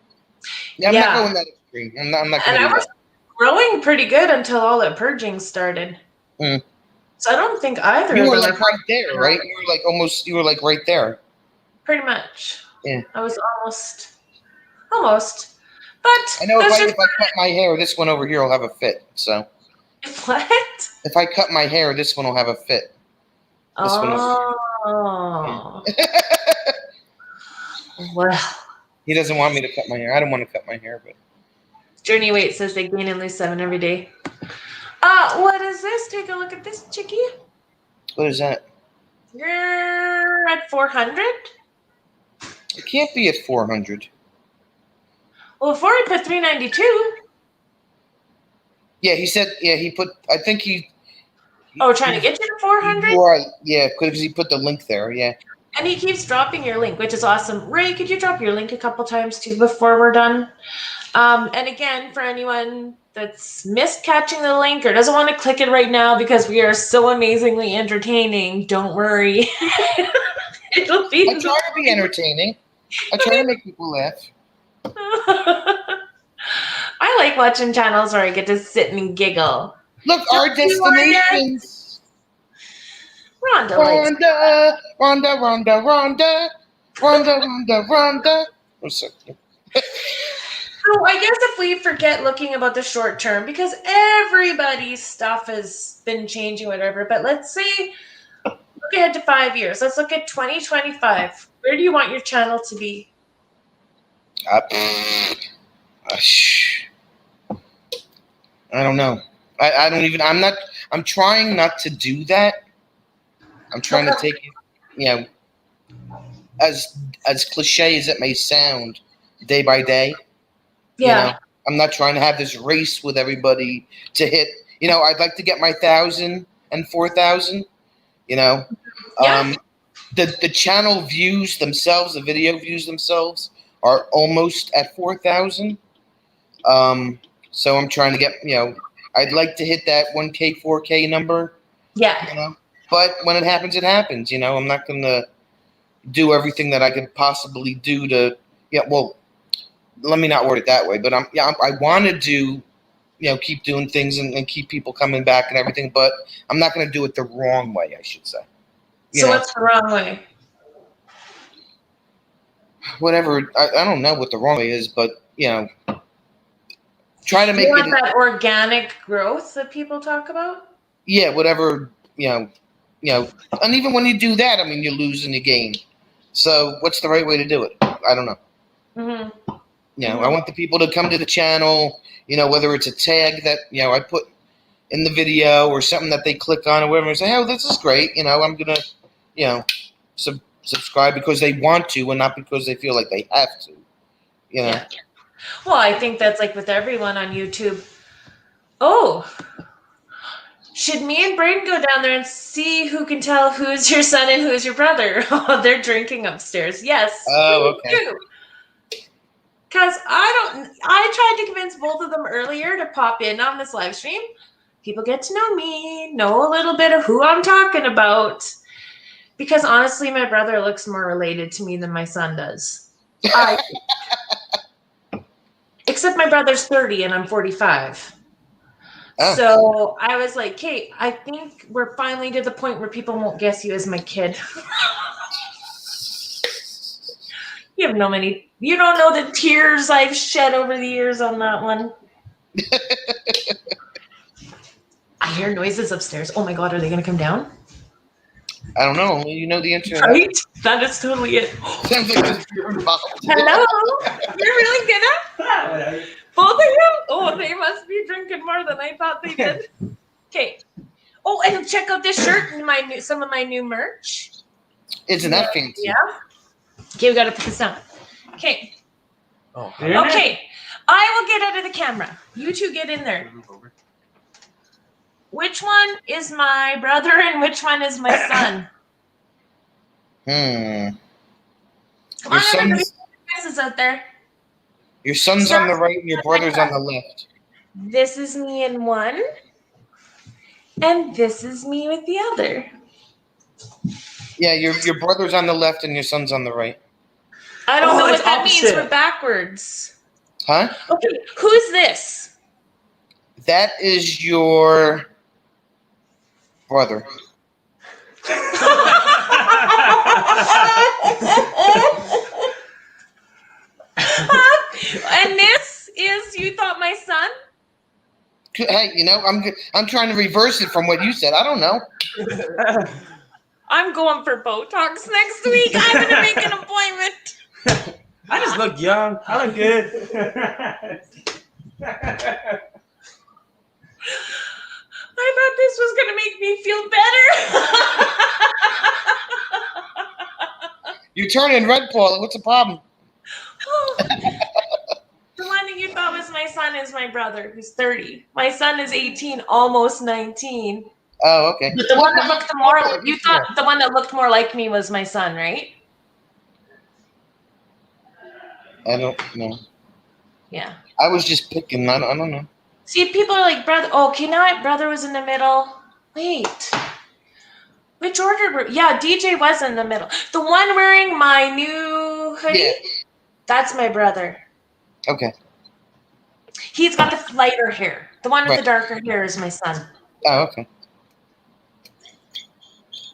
Yeah, I'm not going that extreme. I'm not going to do that. growing pretty good until all the purging started. Mm. So I don't think either You of were them like right there, right? You were like right there. pretty much. Yeah. I was almost. But I know that's just if I cut my hair, this one over here will have a fit. So what? if I cut my hair, this one will have a fit. This one over Oh. here. Well. He doesn't want me to cut my hair. I don't want to cut my hair, but Journey Weight says they gain and lose 7 every day. What is this? Take a look at this, chickie. what is that? You're at 400? It can't be at 400. Well, before he put 392. Yeah, he said. Yeah, he put. I think he. Oh, trying to get you to 400? Right. Yeah, because he put the link there. Yeah. And he keeps dropping your link, which is awesome. Ray, could you drop your link a couple times too before we're done? And again, for anyone that's missed catching the link or doesn't want to click it right now because we are so amazingly entertaining, don't worry. It'll be. I try to be entertaining. I try to make people laugh. I like watching channels where I get to sit and giggle. Look, our destinations. Rhonda likes Rhonda. Oh, sorry. So I guess if we forget looking about the short term, because everybody's stuff has been changing, whatever, but let's say, look ahead to 5 years. Let's look at 2025. Where do you want your channel to be? I don't know. I don't even. I'm trying not to do that. I'm trying to take it, as cliche as it may sound, day by day. Yeah. I'm not trying to have this race with everybody to hit. I'd like to get my 1,000 and 4,000. Yeah. The channel views themselves, the video views themselves, are almost at 4,000. So I'm trying to get. I'd like to hit that 1K, 4K number. Yeah. But when it happens, it happens. I'm not going to do everything that I could possibly do to. Yeah. Well, let me not word it that way. But I want to do. Keep doing things and keep people coming back and everything. But I'm not going to do it the wrong way, I should say. So what's the wrong way? Whatever. I don't know what the wrong way is, but try to make You want it that organic growth that people talk about? Yeah, whatever, and even when you do that, you lose and you gain. So what's the right way to do it? I don't know. Mm-hmm. I want the people to come to the channel, whether it's a tag that, I put in the video or something that they click on or whatever and say, oh, this is great. I'm going to, subscribe because they want to and not because they feel like they have to, Yeah. Well, I think that's like with everyone on YouTube. Oh, should me and Braden go down there and see who can tell who's your son and who's your brother? Oh, they're drinking upstairs. Yes. Oh, okay. Because I tried to convince both of them earlier to pop in on this live stream. People get to know me, know a little bit of who I'm talking about. Because honestly, my brother looks more related to me than my son does. Except my brother's 30 and I'm 45. Oh. So I was like, Kate, I think we're finally to the point where people won't guess you as my kid. You don't know the tears I've shed over the years on that one. I hear noises upstairs. Oh my God, are they going to come down? I don't know. You know the answer. Right? That is totally it. Sounds like you're involved. Hello? You're really gonna? Both of you? Oh, they must be drinking more than I thought they did. Okay. Oh, and check out this shirt and some of my new merch. Isn't that fancy? Yeah. Okay, we got to put this down. Okay. Oh. Okay. I will get out of the camera. You two get in there. Which one is my brother and which one is my son? Come on, everybody. Faces out there. Your son's on the right and your brother's on the left. This is me in one. And this is me with the other. Yeah, your brother's on the left and your son's on the right. I don't know what that means. We're backwards. Huh? Okay, who's this? That is your brother. And this is, you thought, my son? Hey, I'm trying to reverse it from what you said. I don't know. I'm going for Botox next week. I'm going to make an appointment. I just look young. I look good. I thought this was going to make me feel better. You're turning red, Paula. What's the problem? The one that you thought was my son is my brother, who's 30. My son is 18, almost 19. Oh, okay. But the one that looked more, you thought the one that looked more like me was my son, right? I don't know. Yeah. I was just picking. I don't know. See, people are like, brother. Oh, okay, now brother was in the middle. Wait. Which order were? Yeah, DJ was in the middle. The one wearing my new hoodie? Yeah. That's my brother. Okay. He's got the lighter hair. The one with Right. the darker hair is my son. Oh, okay.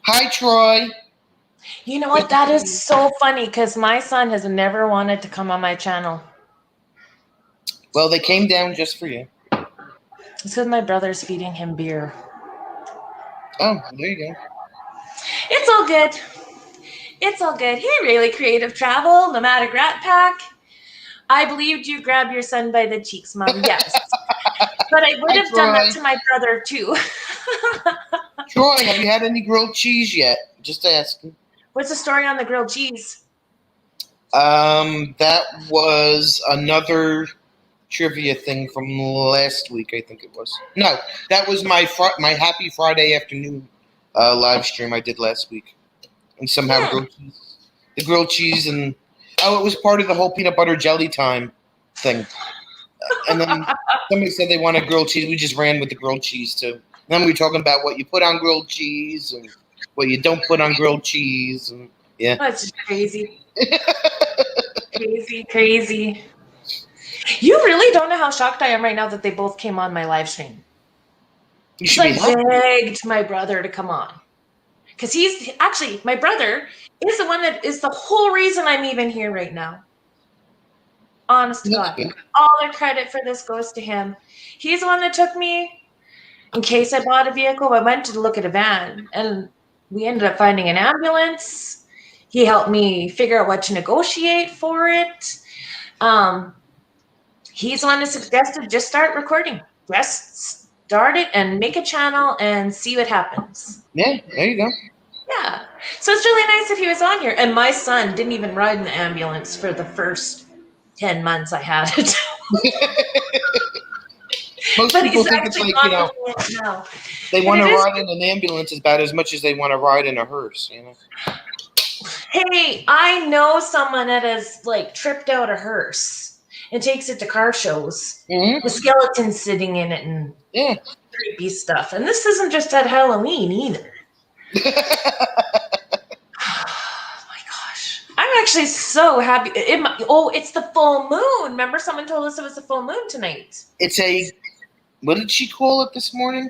Hi, Troy. You know what? That is so funny because my son has never wanted to come on my channel. Well, they came down just for you. It's because my brother's feeding him beer. Oh, there you go. It's all good. It's all good. Hey, really creative travel, nomadic rat pack. I believed you grabbed your son by the cheeks, Mom. Yes. But I would have done that to my brother, too. Troy, have you had any grilled cheese yet? Just asking. What's the story on the grilled cheese? That was another trivia thing from last week, I think it was. No, that was my Happy Friday afternoon live stream I did last week. And somehow grilled cheese. The grilled cheese and... Oh, it was part of the whole peanut butter jelly time thing. And then somebody said they wanted grilled cheese. We just ran with the grilled cheese, too. Then we were talking about what you put on grilled cheese and what you don't put on grilled cheese. And yeah. That's just crazy. Crazy. You really don't know how shocked I am right now that they both came on my live stream. You should be happy. Begged my brother to come on. Because he's actually, my brother is the one that is the whole reason I'm even here right now. Honest to God. All the credit for this goes to him. He's the one that took me in case I bought a vehicle. I went to look at a van and we ended up finding an ambulance. He helped me figure out what to negotiate for it. He's the one that suggested just start recording. Just start it and make a channel and see what happens. Yeah, there you go. Yeah. So it's really nice if he was on here. And my son didn't even ride in the ambulance for the first 10 months I had it. Most But people he's think it's actually like, on it now. they But want to it is- ride in an ambulance about as much as they want to ride in a hearse, you know? Hey, I know someone that has like tripped out a hearse and takes it to car shows with skeletons sitting in it and creepy stuff. And this isn't just at Halloween either. Oh my gosh. I'm actually so happy. It's the full moon. Remember someone told us it was the full moon tonight. It's a, what did she call it this morning?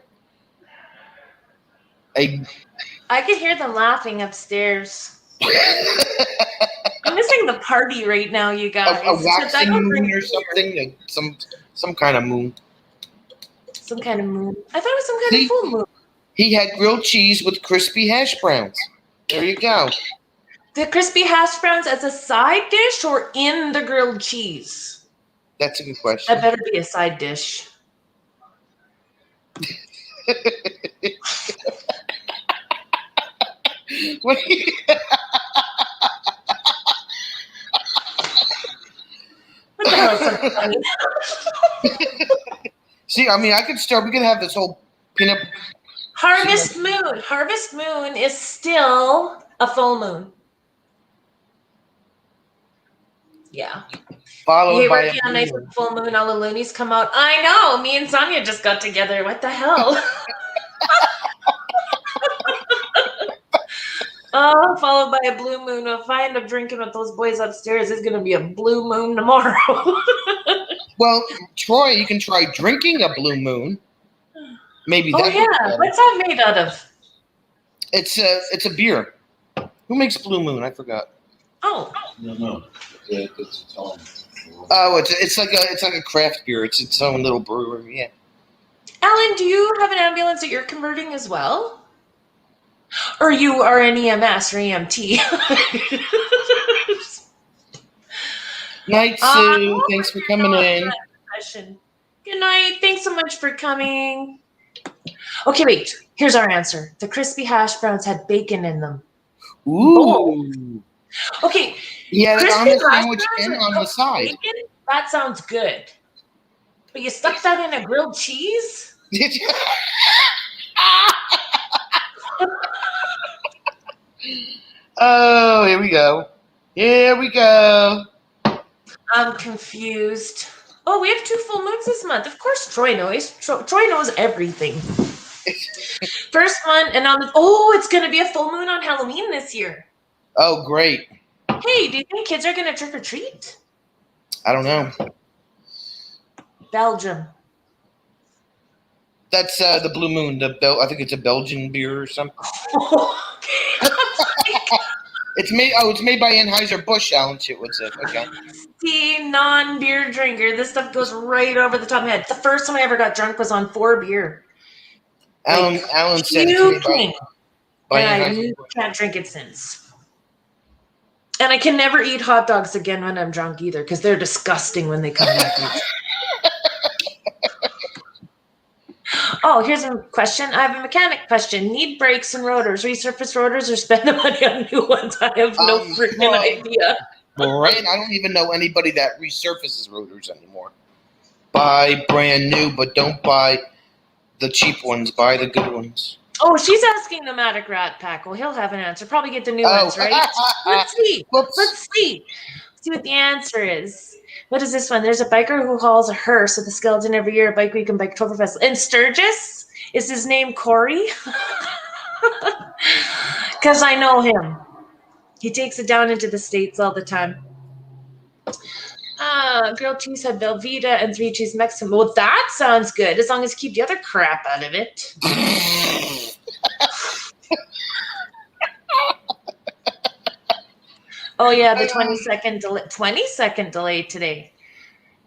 I could hear them laughing upstairs. I'm missing the party right now, you guys. A waxing moon or something? Some kind of moon. Some kind of moon. I thought it was some kind of full moon. He had grilled cheese with crispy hash browns. There you go. The crispy hash browns as a side dish or in the grilled cheese? That's a good question. That better be a side dish. What What the hell is so funny? See, I mean, I could start. We could have this whole peanut. Harvest moon. Harvest moon is still a full moon. Yeah. Followed by working on nice with full moon. All the loonies come out. I know. Me and Sonja just got together. What the hell? Oh, followed by a blue moon. If I end up drinking with those boys upstairs, it's going to be a blue moon tomorrow. Well, Troy, you can try drinking a Blue Moon. Maybe Oh that. yeah, what's that made out of? It's a beer. Who makes Blue Moon? I forgot. Oh, No. It's its own. Oh, it's like a craft beer. It's its own little brewery. Yeah. Alan, do you have an ambulance that you're converting as well? Or you are an EMS or EMT? Night, Sue. Thanks for coming in. Good night. Thanks so much for coming. Okay, wait. Here's our answer. The crispy hash browns had bacon in them. Ooh. Okay. Yeah, Crispy on the hash sandwich browns and with on the cooked side. bacon? That sounds good. But you stuck that in a grilled cheese? Oh, here we go. Here we go. I'm confused. Oh, we have 2 full moons this month. Of course, Troy knows. Troy knows everything. First one, and it's going to be a full moon on Halloween this year. Oh, great. Hey, do you think kids are going to trick or treat? I don't know. Belgium. That's the Blue Moon. I think it's a Belgian beer or something. It's made by Anheuser-Busch, Alan Chitwood. Okay. See, non-beer drinker. This stuff goes right over the top of my head. The first time I ever got drunk was on 4 beer. Alan said it's made by and I Anheuser-Busch. can't drink it since. And I can never eat hot dogs again when I'm drunk either, because they're disgusting when they come back. Oh, here's a question. I have a mechanic question. Need brakes and rotors, resurface rotors, or spend the money on new ones? I have no freaking idea. Right? I don't even know anybody that resurfaces rotors anymore. Buy brand new, but don't buy the cheap ones. Buy the good ones. Oh, she's asking the Matic Rat Pack. Well, he'll have an answer. Probably get the new ones, right? Let's see. Whoops. Let's see what the answer is. What is this one? There's a biker who hauls a hearse with a skeleton every year. A bike week and bike Oktober Festival. And Sturgis? Is his name Corey? Because I know him. He takes it down into the States all the time. Grilled cheese had Velveeta and 3 cheese Mexican. Well, that sounds good, as long as you keep the other crap out of it. Oh yeah, the 20-second delay today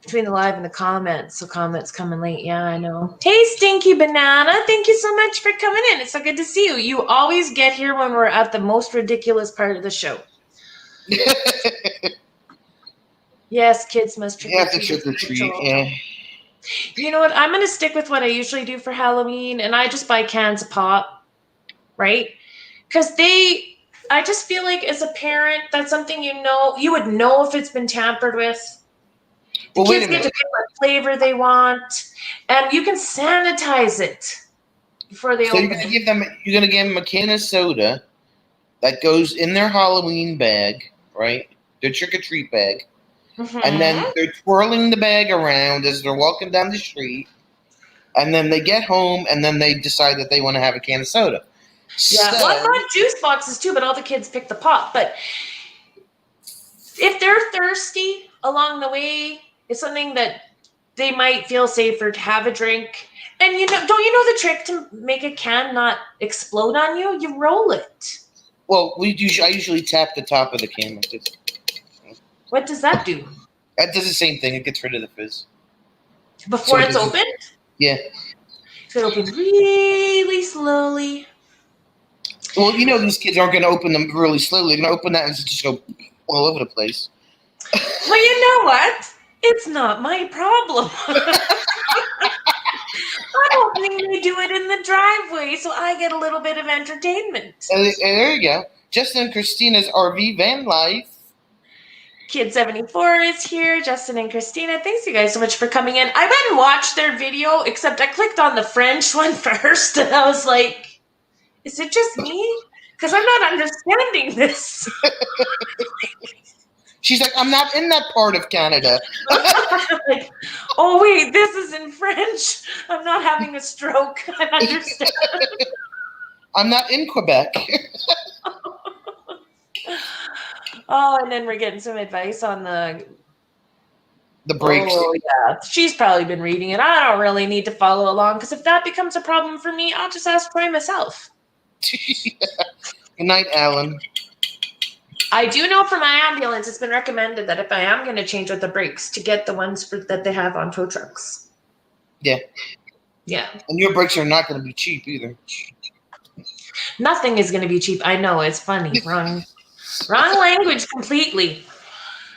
between the live and the comments. So comments coming late. Yeah, I know. Hey, Stinky Banana, thank you so much for coming in. It's so good to see you. You always get here when we're at the most ridiculous part of the show. Yes, kids must trick or treat. Trick or treat. Yeah. You know what? I'm going to stick with what I usually do for Halloween, and I just buy cans of pop, right? Because I just feel like as a parent, that's something you would know if it's been tampered with. The kids get to pick what flavor they want, and you can sanitize it before they open it. You're gonna give them a can of soda that goes in their Halloween bag, right? Their trick or treat bag. Mm-hmm. And then they're twirling the bag around as they're walking down the street. And then they get home, and then they decide that they want to have a can of soda. Yeah, well, I've got juice boxes too, but all the kids pick the pop. But if they're thirsty along the way, it's something that they might feel safer to have a drink. And don't you know the trick to make a can not explode on you? You roll it. Well, I usually tap the top of the can like this. What does that do? That does the same thing. It gets rid of the fizz. Before it's opened? Yeah. So it opens really slowly. Well, these kids aren't going to open them really slowly. They're going to open that and just go all over the place. Well, you know what? It's not my problem. I'm hoping they do it in the driveway so I get a little bit of entertainment. There you go. Justin and Christina's RV van life. Kid 74 is here. Justin and Christina, thanks you guys so much for coming in. I went and watched their video, except I clicked on the French one first, and I was like, is it just me? Because I'm not understanding this. She's like, I'm not in that part of Canada. Like, oh, wait, this is in French. I'm not having a stroke. I understand. I'm not in Quebec. Oh, and then we're getting some advice on the the brakes. Oh, yeah. She's probably been reading it. I don't really need to follow along because if that becomes a problem for me, I'll just ask Troy myself. Good night, Alan. I do know for my ambulance, it's been recommended that if I am going to change out the brakes, to get the ones that they have on tow trucks. Yeah. Yeah. And your brakes are not going to be cheap either. Nothing is going to be cheap. I know. It's funny. Wrong language completely.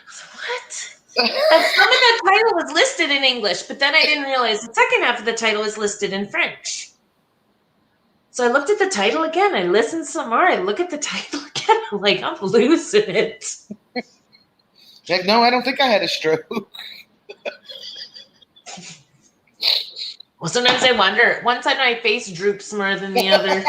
What? Some of the title was listed in English, but then I didn't realize the second half of the title is listed in French. So I looked at the title again. I listened some more. I look at the title again. I'm like, I'm losing it. Like, no, I don't think I had a stroke. Well, sometimes I wonder. One side of my face droops more than the other.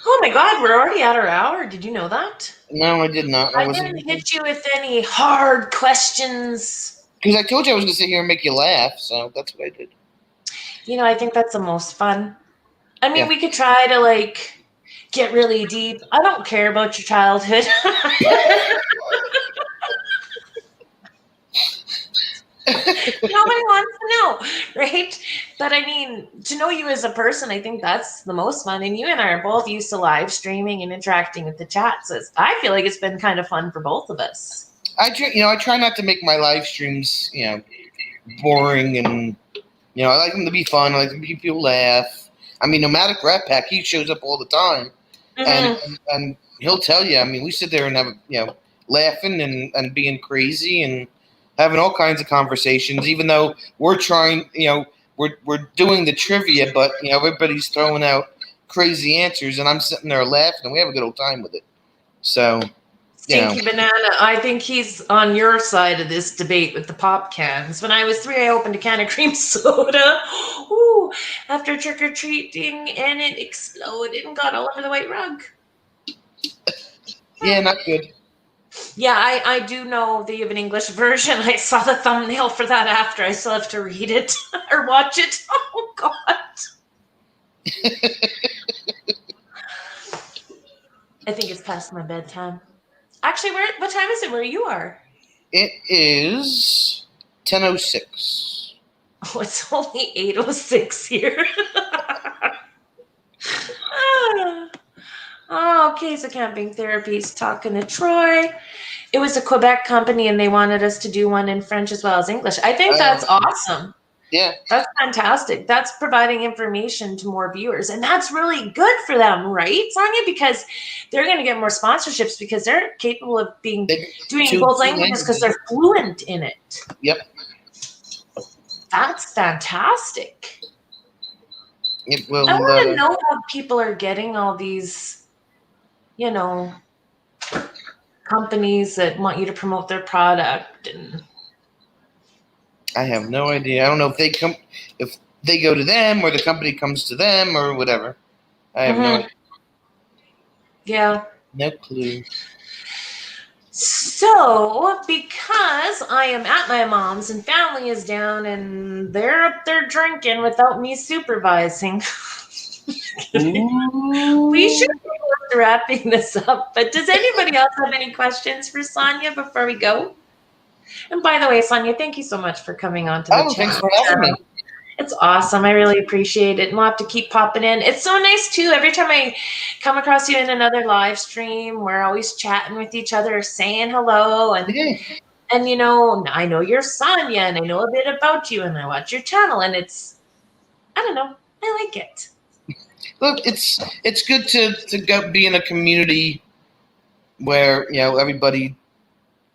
Oh my God, we're already at our hour. Did you know that? No, I did not. I didn't hit you with any hard questions. Because I told you I was going to sit here and make you laugh, so that's what I did. You know, I think that's the most fun. I mean, we could try to, get really deep. I don't care about your childhood. Nobody wants to know, right? But I mean, to know you as a person, I think that's the most fun. And you and I are both used to live streaming and interacting with the chat. So I feel like it's been kind of fun for both of us. I try not to make my live streams, boring, and I like them to be fun. I like to make people laugh. I mean, Nomadic Rat Pack, he shows up all the time, and he'll tell you. I mean, we sit there and have laughing and being crazy and having all kinds of conversations. Even though we're trying, we're doing the trivia, but everybody's throwing out crazy answers, and I'm sitting there laughing, and we have a good old time with it. So. Stinky Banana, I think he's on your side of this debate with the pop cans. When I was 3, I opened a can of cream soda after trick-or-treating, and it exploded and got all over the white rug. Yeah, not good. Yeah, I do know that you have an English version. I saw the thumbnail for that after. I still have to read it or watch it. Oh, God. I think it's past my bedtime. Actually, what time is it where you are? It is 10:06. Oh, it's only 8:06 here. Oh, okay, so Camping Therapy's talking to Troy. It was a Quebec company, and they wanted us to do one in French as well as English. I think that's awesome. Yeah. That's fantastic. That's providing information to more viewers. And that's really good for them, right, Sonja? Because they're going to get more sponsorships because they're capable of doing both languages because they're fluent in it. Yep. That's fantastic. It will, I want to know how people are getting all these, companies that want you to promote their product and... I have no idea. I don't know if they go to them or the company comes to them or whatever. I have no idea. Yeah. No clue. So, because I am at my mom's and family is down and they're up there drinking without me supervising, we should be wrapping this up. But does anybody else have any questions for Sonja before we go? And by the way, Sonja, thank you so much for coming on to the channel. Thanks for having me. It's awesome. I really appreciate it. And we'll have to keep popping in. It's so nice, too. Every time I come across you in another live stream, we're always chatting with each other, saying hello. And I know you're Sonja, and I know a bit about you, and I watch your channel. And it's, I don't know, I like it. Look, it's good to go be in a community where, everybody...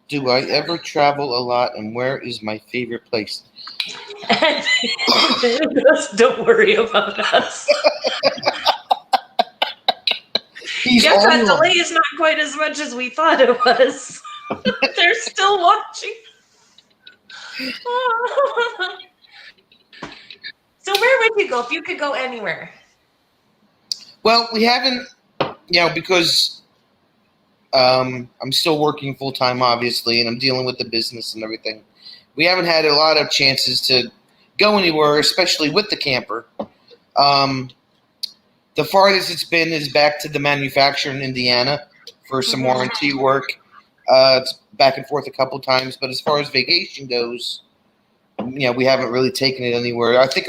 Do I ever travel a lot, and where is my favorite place? Just don't worry about us. That delay is not quite as much as we thought it was. They're still watching. So where would you go if you could go anywhere? Well, we haven't, because... I'm still working full time, obviously, and I'm dealing with the business and everything. We haven't had a lot of chances to go anywhere, especially with the camper. The farthest it's been is back to the manufacturer in Indiana for some warranty work. It's back and forth a couple times, but as far as vacation goes, we haven't really taken it anywhere. I think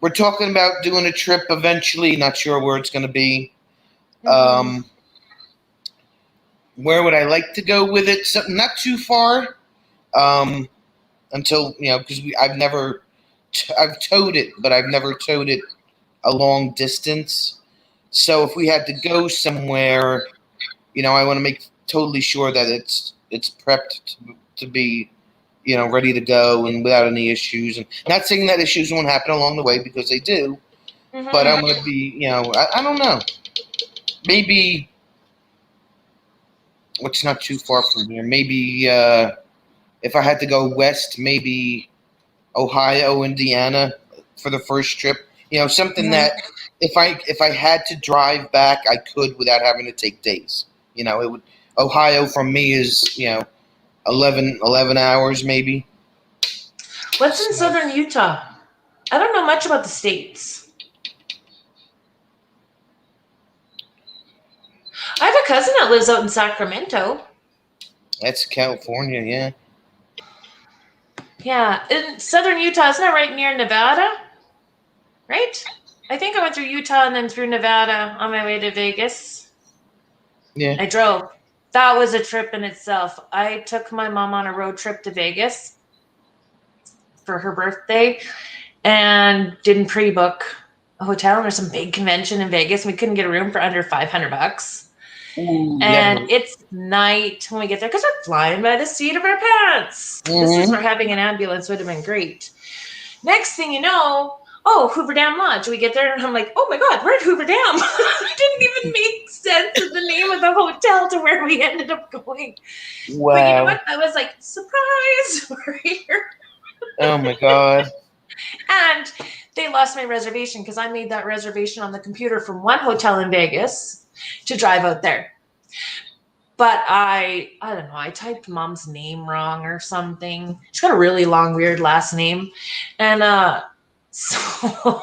we're talking about doing a trip eventually. Not sure where it's going to be. Where would I like to go with it? Something not too far. Until because I've towed it, but I've never towed it a long distance. So if we had to go somewhere, I want to make totally sure that it's prepped to be, ready to go and without any issues. And not saying that issues won't happen along the way, because they do. But I'm going to be, I don't know. Maybe what's not too far from here. Maybe if I had to go west, maybe Ohio, Indiana for the first trip. Something that if I had to drive back, I could without having to take days. It would. Ohio from me is 11 hours maybe. What's in southern Utah? I don't know much about the states. I have a cousin that lives out in Sacramento. That's California, yeah. Yeah, in southern Utah, isn't that right near Nevada? Right? I think I went through Utah and then through Nevada on my way to Vegas. Yeah. I drove. That was a trip in itself. I took my mom on a road trip to Vegas for her birthday and didn't pre-book a hotel. And there's some big convention in Vegas. And we couldn't get a room for under $500. Ooh, and it's night when we get there because we're flying by the seat of our pants. This is where having an ambulance would have been great. Next thing you know, Hoover Dam Lodge. We get there and I'm like, oh my God, we're at Hoover Dam. It didn't even make sense of the name of the hotel to where we ended up going. Wow. But you know what? I was like, surprise, we're here. Oh my God. And they lost my reservation because I made that reservation on the computer from one hotel in Vegas to drive out there. But I don't know, I typed mom's name wrong or something. She's got a really long, weird last name. And so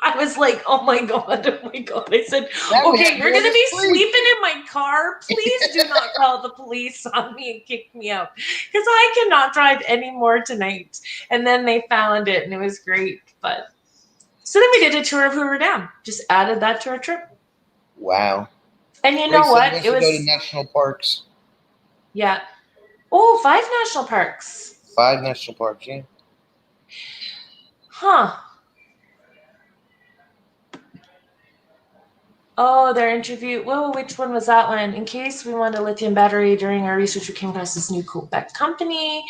I was like, oh my God. I said, okay, we're going to be sleeping in my car. Please do not call the police on me and kick me out because I cannot drive anymore tonight. And then they found it and it was great. But so then we did a tour of Hoover Dam. Just added that to our trip. Wow. And you know what? It was go to national parks. Yeah. Oh, 5 national parks. 5 national parks, yeah. Huh. Oh, their interview. Whoa, which one was that one? In case we wanted a lithium battery during our research, we came across this new Quebec company.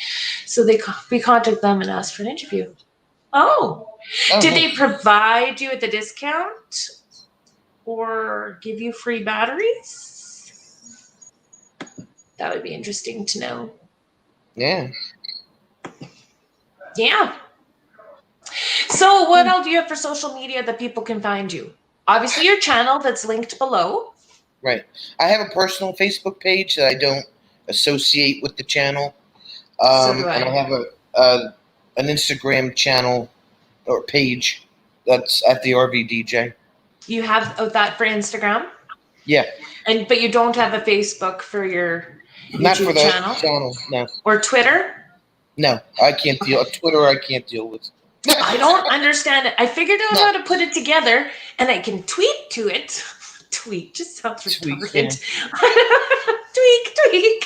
So we contacted them and asked for an interview. Oh. Did they provide you with a discount or give you free batteries? That would be interesting to know. Yeah. Yeah. So what else do you have for social media that people can find you? Obviously, your channel that's linked below. Right. I have a personal Facebook page that I don't associate with the channel. So do I. And I have an Instagram channel or page that's at the RV DJ. You have that for Instagram? Yeah. But you don't have a Facebook for your YouTube Not for the channel? No. Or Twitter? No, I can't deal. Twitter, I can't deal with. I don't understand it. I figured out how to put it together, and I can tweet to it. Tweet just sounds retarded. Tweak.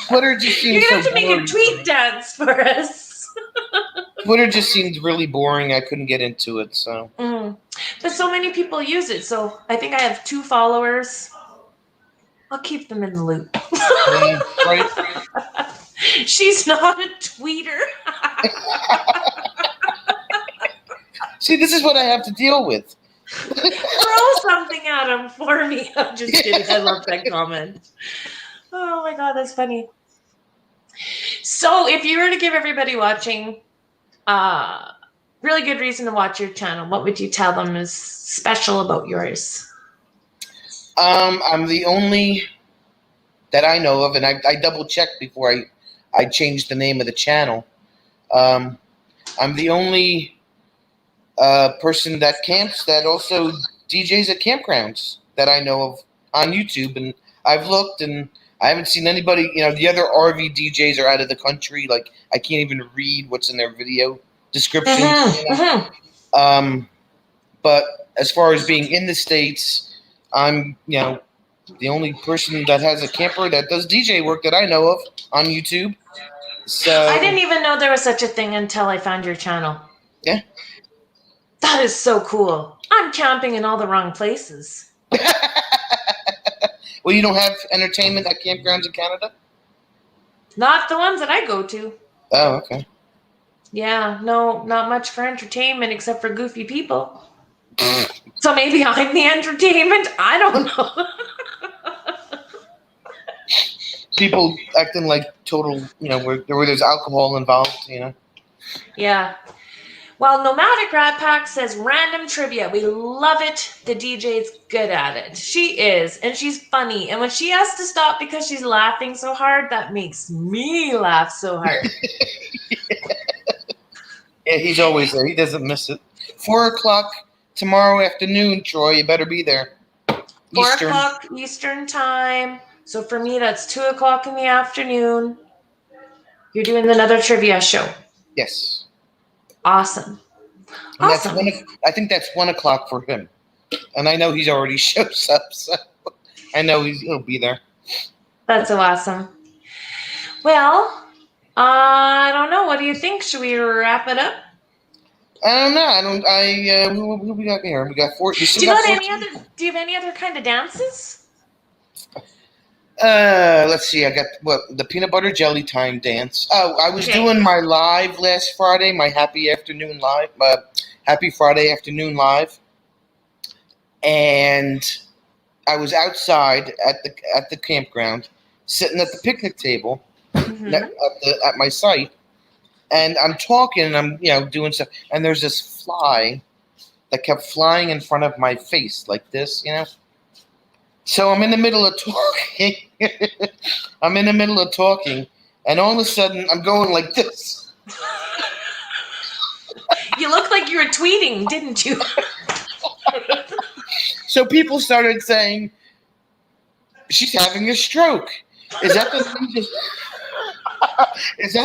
Twitter just seems You're gonna have so to make a tweet dance for us. Twitter just seemed really boring. I couldn't get into it, so. But so many people use it, so I think I have 2 followers. I'll keep them in the loop. Yeah, right. She's not a tweeter. See, this is what I have to deal with. Throw something at him for me. I'm just kidding. I love that comment. Oh my God, that's funny. So if you were to give everybody watching really good reason to watch your channel, what would you tell them is special about yours? I'm the only that I know of, and I double-checked before I changed the name of the channel. I'm the only person that camps that also DJs at campgrounds that I know of on YouTube, and I've looked and I haven't seen anybody. The other RV DJs are out of the country. Like I can't even read what's in their video descriptions. But as far as being in the States, I'm the only person that has a camper that does DJ work that I know of on YouTube. So I didn't even know there was such a thing until I found your channel. Yeah. That is so cool. I'm camping in all the wrong places. Well, you don't have entertainment at campgrounds in Canada? Not the ones that I go to. Oh, okay. Yeah, no, not much for entertainment except for goofy people. So maybe I'm the entertainment? I don't know. People acting like total, where there's alcohol involved, Yeah. Well, Nomadic Rat Pack says random trivia. We love it. The DJ's good at it. She is, and she's funny. And when she has to stop because she's laughing so hard, that makes me laugh so hard. Yeah, he's always there. He doesn't miss it. 4:00 tomorrow afternoon, Troy. You better be there. 4 o'clock Eastern time. So for me, that's 2 o'clock in the afternoon. You're doing another trivia show. Yes. Awesome. And Awesome. I think that's 1 o'clock for him. And I know he's already shows up, so I know he'll be there. That's so awesome. Well, I don't know. What do you think? Should we wrap it up? I don't know. Who we got here? We got 4. Do you have any other kind of dances? Let's see. I got the peanut butter jelly time dance. Oh, I was doing my live last Friday, my happy afternoon live, happy Friday afternoon live, and I was outside at the campground, sitting at the picnic table at my site, and I'm talking, and I'm doing stuff, and there's this fly that kept flying in front of my face like this, So I'm in the middle of talking. And all of a sudden I'm going like this. You look like you were tweeting, didn't you? So people started saying, she's having a stroke. Is that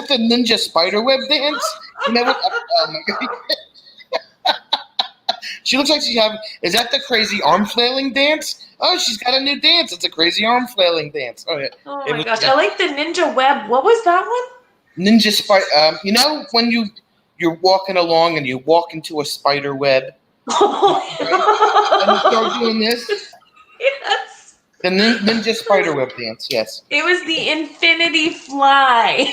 the ninja spiderweb dance? Oh my God. She looks like she's having. Is that the crazy arm flailing dance? Oh, she's got a new dance. It's a crazy arm flailing dance. Oh, yeah. Oh my gosh. I like the ninja web. What was that one? Ninja spider. When you're walking along and you walk into a spider web. Oh, and you start doing this. Yes. The ninja spider web dance. Yes. It was the infinity fly.